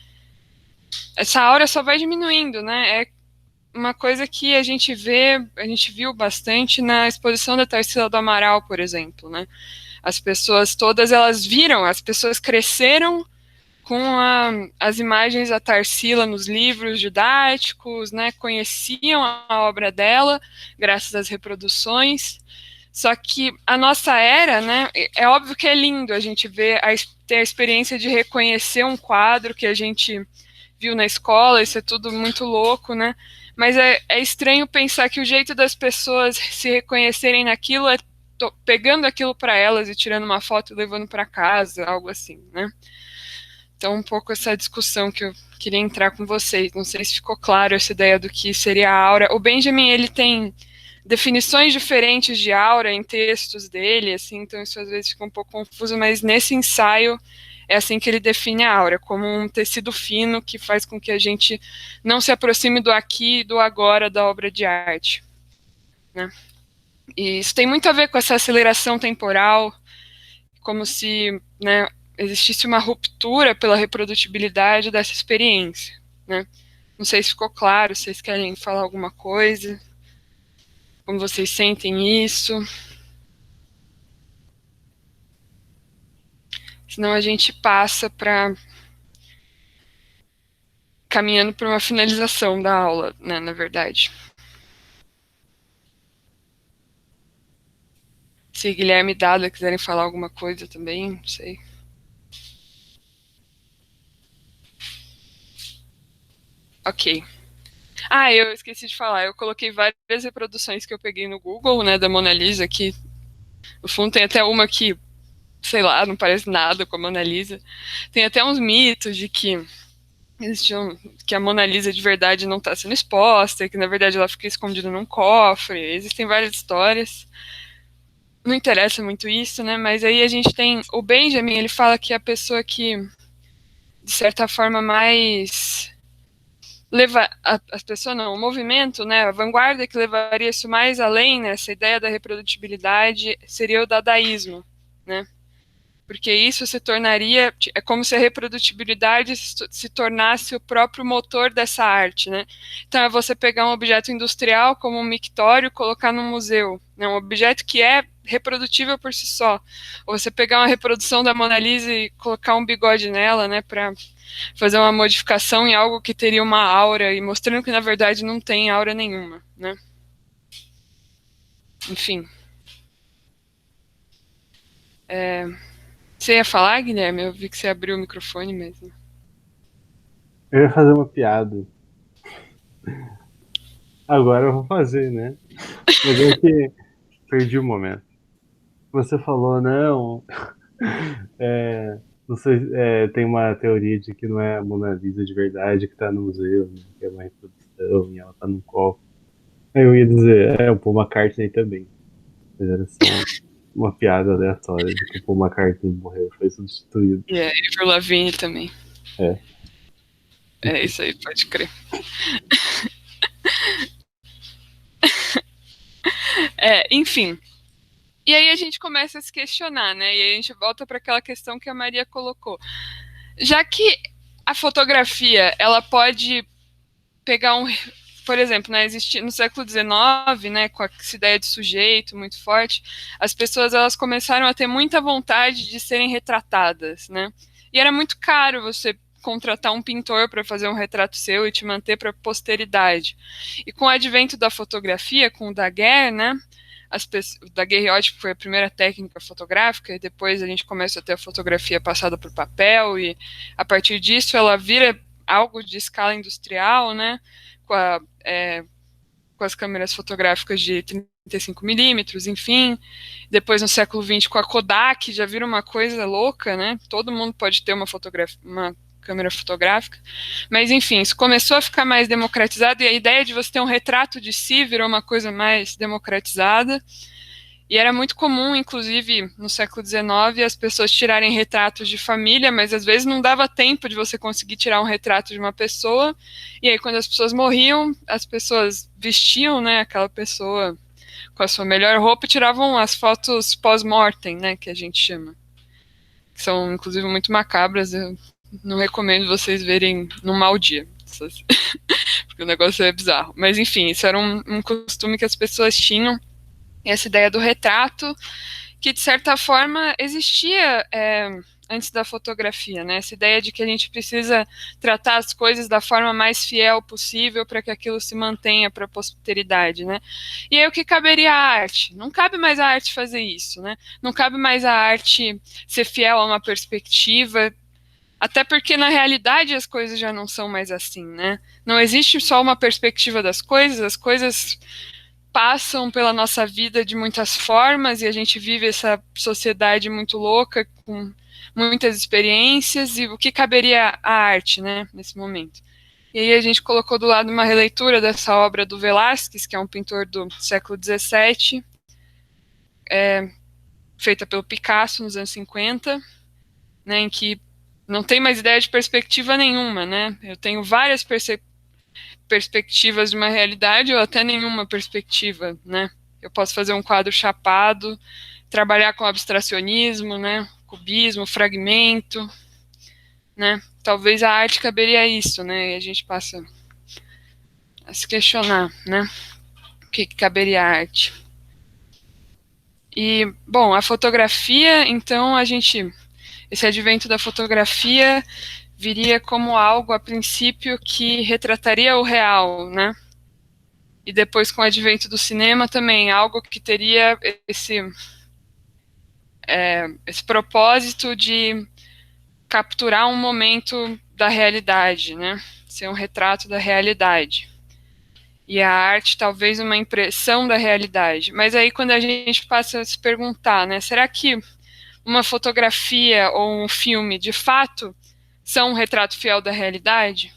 essa aura só vai diminuindo, né? É uma coisa que a gente viu bastante na exposição da Tarsila do Amaral, por exemplo, né? As pessoas todas, elas viram, as pessoas cresceram com as imagens da Tarsila nos livros didáticos, né? Conheciam a obra dela, graças às reproduções. Só que a nossa era, né? É óbvio que é lindo a gente ter a experiência de reconhecer um quadro que a gente viu na escola, isso é tudo muito louco, né? Mas é estranho pensar que o jeito das pessoas se reconhecerem naquilo é pegando aquilo para elas e tirando uma foto e levando para casa, algo assim, né? Então, um pouco essa discussão que eu queria entrar com vocês. Não sei se ficou claro essa ideia do que seria a aura. O Benjamin, ele tem definições diferentes de aura em textos dele, assim, então isso às vezes fica um pouco confuso, mas nesse ensaio é assim que ele define a aura, como um tecido fino que faz com que a gente não se aproxime do aqui e do agora da obra de arte, né? E isso tem muito a ver com essa aceleração temporal, como se, né, existisse uma ruptura pela reprodutibilidade dessa experiência, né? Não sei se ficou claro, se vocês querem falar alguma coisa, como vocês sentem isso. Senão a gente passa para caminhando para uma finalização da aula, né, na verdade. Se Guilherme e Dada quiserem falar alguma coisa também, não sei. Ok. Ah, eu esqueci de falar, eu coloquei várias reproduções que eu peguei no Google, né, da Mona Lisa, que no fundo tem até uma que, sei lá, não parece nada com a Mona Lisa. Tem até uns mitos de que que a Mona Lisa de verdade não está sendo exposta, que na verdade ela fica escondida num cofre. Existem várias histórias. Não interessa muito isso, né? Mas aí a gente tem o Benjamin, ele fala que a pessoa que, de certa forma, mais leva as pessoas, não, o movimento, né, a vanguarda que levaria isso mais além, né, essa ideia da reprodutibilidade, seria o dadaísmo, né? Porque isso se tornaria, é como se a reprodutibilidade se tornasse o próprio motor dessa arte, né? Então é você pegar um objeto industrial como um mictório, colocar num museu, né? Um objeto que é reprodutível por si só. Ou você pegar uma reprodução da Mona Lisa e colocar um bigode nela, né, para fazer uma modificação em algo que teria uma aura e mostrando que na verdade não tem aura nenhuma, né? Enfim. Você ia falar, Guilherme? Eu vi que você abriu o microfone mesmo.
Eu ia fazer uma piada. Agora eu vou fazer, né? Mas é que perdi o momento. Você falou, não. Não sei, tem uma teoria de que não é a Mona Lisa de verdade que tá no museu, né? Que é uma reprodução e ela tá num copo. Aí eu ia dizer, o Paul McCartney também. Mas era só uma piada aleatória de que o Paul McCartney morreu, foi substituído.
E a Avril Lavigne também.
É.
É isso aí, pode crer. Enfim. E aí a gente começa a se questionar, né? E aí a gente volta para aquela questão que a Maria colocou. Já que a fotografia, ela pode pegar por exemplo, né, no século XIX, né, com essa ideia de sujeito muito forte, as pessoas elas começaram a ter muita vontade de serem retratadas, né? E era muito caro você contratar um pintor para fazer um retrato seu e te manter para a posteridade. E com o advento da fotografia, com o Daguerre, né, o daguerreótipo foi a primeira técnica fotográfica, e depois a gente começa a ter a fotografia passada por papel, e a partir disso ela vira algo de escala industrial, né, com, com as câmeras fotográficas de 35 milímetros, enfim. Depois, no século XX, com a Kodak, já vira uma coisa louca, né? Todo mundo pode ter uma câmera fotográfica. Mas, enfim, isso começou a ficar mais democratizado, e a ideia de você ter um retrato de si virou uma coisa mais democratizada. E era muito comum, inclusive, no século XIX, as pessoas tirarem retratos de família, mas às vezes não dava tempo de você conseguir tirar um retrato de uma pessoa. E aí, quando as pessoas morriam, as pessoas vestiam, né, aquela pessoa com a sua melhor roupa e tiravam as fotos pós-mortem, né, que a gente chama. Que são, inclusive, muito macabras. Eu não recomendo vocês verem num mau dia. Porque o negócio é bizarro. Mas, enfim, isso era um costume que as pessoas tinham. Essa ideia do retrato, que de certa forma existia antes da fotografia, né? Essa ideia de que a gente precisa tratar as coisas da forma mais fiel possível para que aquilo se mantenha para a posteridade, né? E aí o que caberia à arte? Não cabe mais à arte fazer isso, né? Não cabe mais à arte ser fiel a uma perspectiva, até porque na realidade as coisas já não são mais assim, né? Não existe só uma perspectiva das coisas, as coisas passam pela nossa vida de muitas formas e a gente vive essa sociedade muito louca com muitas experiências, e o que caberia à arte, né, nesse momento. E aí a gente colocou do lado uma releitura dessa obra do Velázquez, que é um pintor do século XVII, feita pelo Picasso nos anos 50, né, em que não tem mais ideia de perspectiva nenhuma, né? Eu tenho várias perspectivas de uma realidade ou até nenhuma perspectiva, né? Eu posso fazer um quadro chapado, trabalhar com abstracionismo, né? Cubismo, fragmento, né? Talvez a arte caberia isso, né? E a gente passa a se questionar, né? O que caberia a arte. E, bom, a fotografia, então, esse advento da fotografia viria como algo, a princípio, que retrataria o real, né? E depois, com o advento do cinema, também, algo que teria esse propósito de capturar um momento da realidade, né? Ser um retrato da realidade. E a arte, talvez, uma impressão da realidade. Mas aí, quando a gente passa a se perguntar, né? Será que uma fotografia ou um filme, de fato, são um retrato fiel da realidade?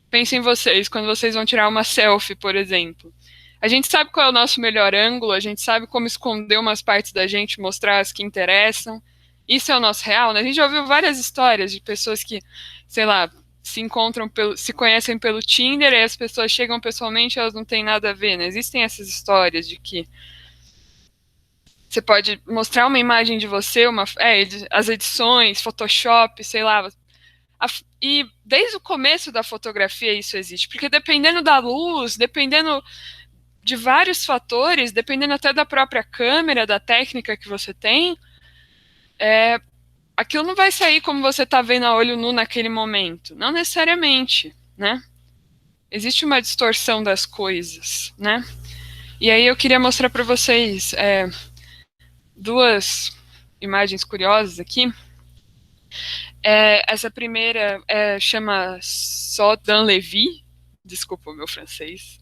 Pensem vocês, quando vocês vão tirar uma selfie, por exemplo. A gente sabe qual é o nosso melhor ângulo, a gente sabe como esconder umas partes da gente, mostrar as que interessam. Isso é o nosso real, né? A gente já ouviu várias histórias de pessoas que, sei lá, se conhecem pelo Tinder, e as pessoas chegam pessoalmente e elas não têm nada a ver, né? Existem essas histórias de que você pode mostrar uma imagem de você, as edições, Photoshop, sei lá. E desde o começo da fotografia isso existe, porque dependendo da luz, dependendo de vários fatores, dependendo até da própria câmera, da técnica que você tem, aquilo não vai sair como você está vendo a olho nu naquele momento. Não necessariamente, né? Existe uma distorção das coisas, né? E aí eu queria mostrar para vocês duas imagens curiosas aqui. Essa primeira chama Sodan Levy, desculpa o meu francês,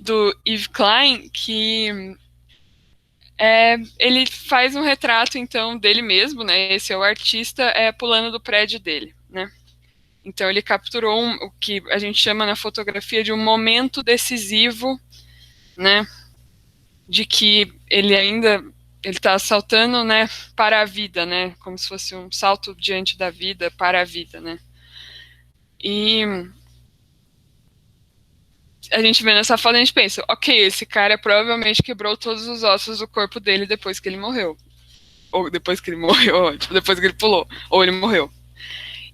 do Yves Klein, que ele faz um retrato, então, dele mesmo, né? Esse é o artista pulando do prédio dele, né? Então ele capturou o que a gente chama na fotografia de um momento decisivo, né? De que ele está saltando, né, para a vida, né, como se fosse um salto diante da vida para a vida, né. E a gente vê nessa foto, a gente pensa, ok, esse cara provavelmente quebrou todos os ossos do corpo dele depois que ele morreu. Ou depois que ele morreu, tipo, depois que ele pulou, ou ele morreu.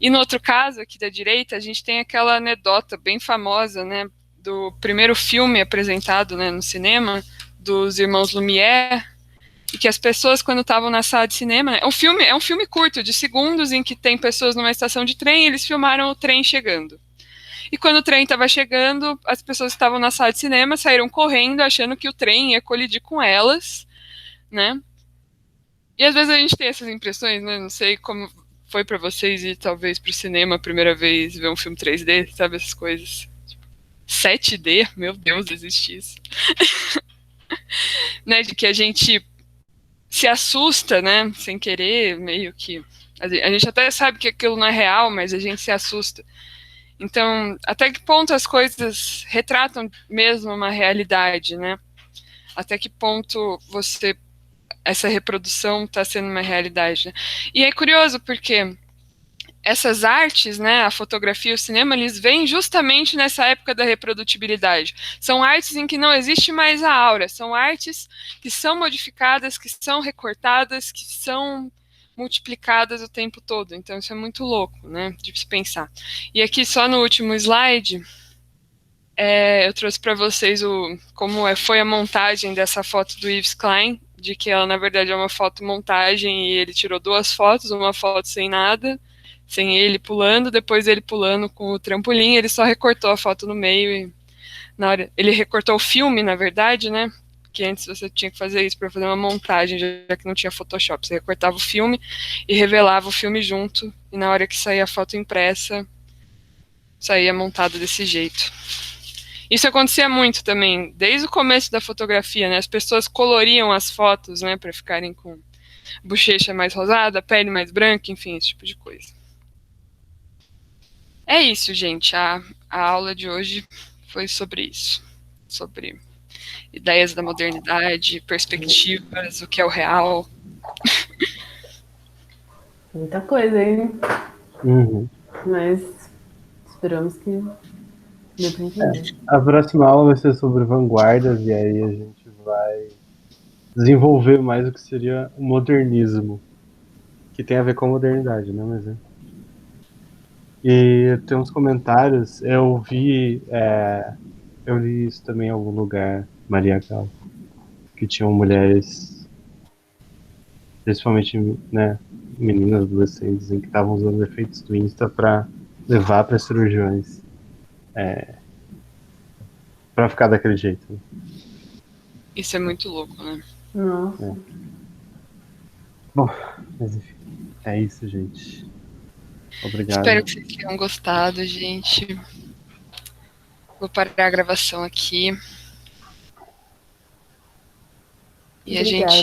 E no outro caso, aqui da direita, a gente tem aquela anedota bem famosa, né, do primeiro filme apresentado, né, no cinema, dos irmãos Lumière, e que as pessoas, quando estavam na sala de cinema, é um filme curto, de segundos, em que tem pessoas numa estação de trem, e eles filmaram o trem chegando. E quando o trem estava chegando, as pessoas que estavam na sala de cinema saíram correndo, achando que o trem ia colidir com elas, né? E às vezes a gente tem essas impressões, né? Não sei como foi para vocês ir talvez pro cinema a primeira vez, ver um filme 3D, sabe, essas coisas. 7D, meu Deus, existe isso. Né, de que a gente se assusta, né, sem querer, meio que... A gente até sabe que aquilo não é real, mas a gente se assusta. Então, até que ponto as coisas retratam mesmo uma realidade, né? Até que ponto essa reprodução está sendo uma realidade, né? E é curioso porque essas artes, né, a fotografia e o cinema, eles vêm justamente nessa época da reprodutibilidade. São artes em que não existe mais a aura, são artes que são modificadas, que são recortadas, que são multiplicadas o tempo todo. Então isso é muito louco, né, de se pensar. E aqui só no último slide, eu trouxe para vocês como foi a montagem dessa foto do Yves Klein, de que ela na verdade é uma fotomontagem e ele tirou duas fotos, uma foto sem nada, sem ele pulando, depois ele pulando com o trampolim, ele só recortou a foto no meio e na hora ele recortou o filme, na verdade, né? Que antes você tinha que fazer isso para fazer uma montagem, já que não tinha Photoshop. Você recortava o filme e revelava o filme junto, e na hora que saía a foto impressa, saía montado desse jeito. Isso acontecia muito também, desde o começo da fotografia, né? As pessoas coloriam as fotos, né, para ficarem com bochecha mais rosada, pele mais branca, enfim, esse tipo de coisa. É isso, gente. A aula de hoje foi sobre isso. Sobre ideias da modernidade, perspectivas, o que é o real.
Muita coisa, hein?
Uhum.
Mas esperamos que dê pra entender.
A próxima aula vai ser sobre vanguardas, e aí a gente vai desenvolver mais o que seria o modernismo, que tem a ver com a modernidade, né? Mas E tem uns comentários, eu li isso também em algum lugar, Maria Gal, que tinham mulheres, principalmente, né, meninas, adolescentes, que estavam usando efeitos do Insta para levar para cirurgiões, para ficar daquele jeito. Né?
Isso é muito louco, né?
Nossa.
Bom, mas enfim, é isso, gente.
Espero
Obrigado.
que vocês tenham gostado, gente. Vou parar a gravação aqui. E a gente
Obrigada.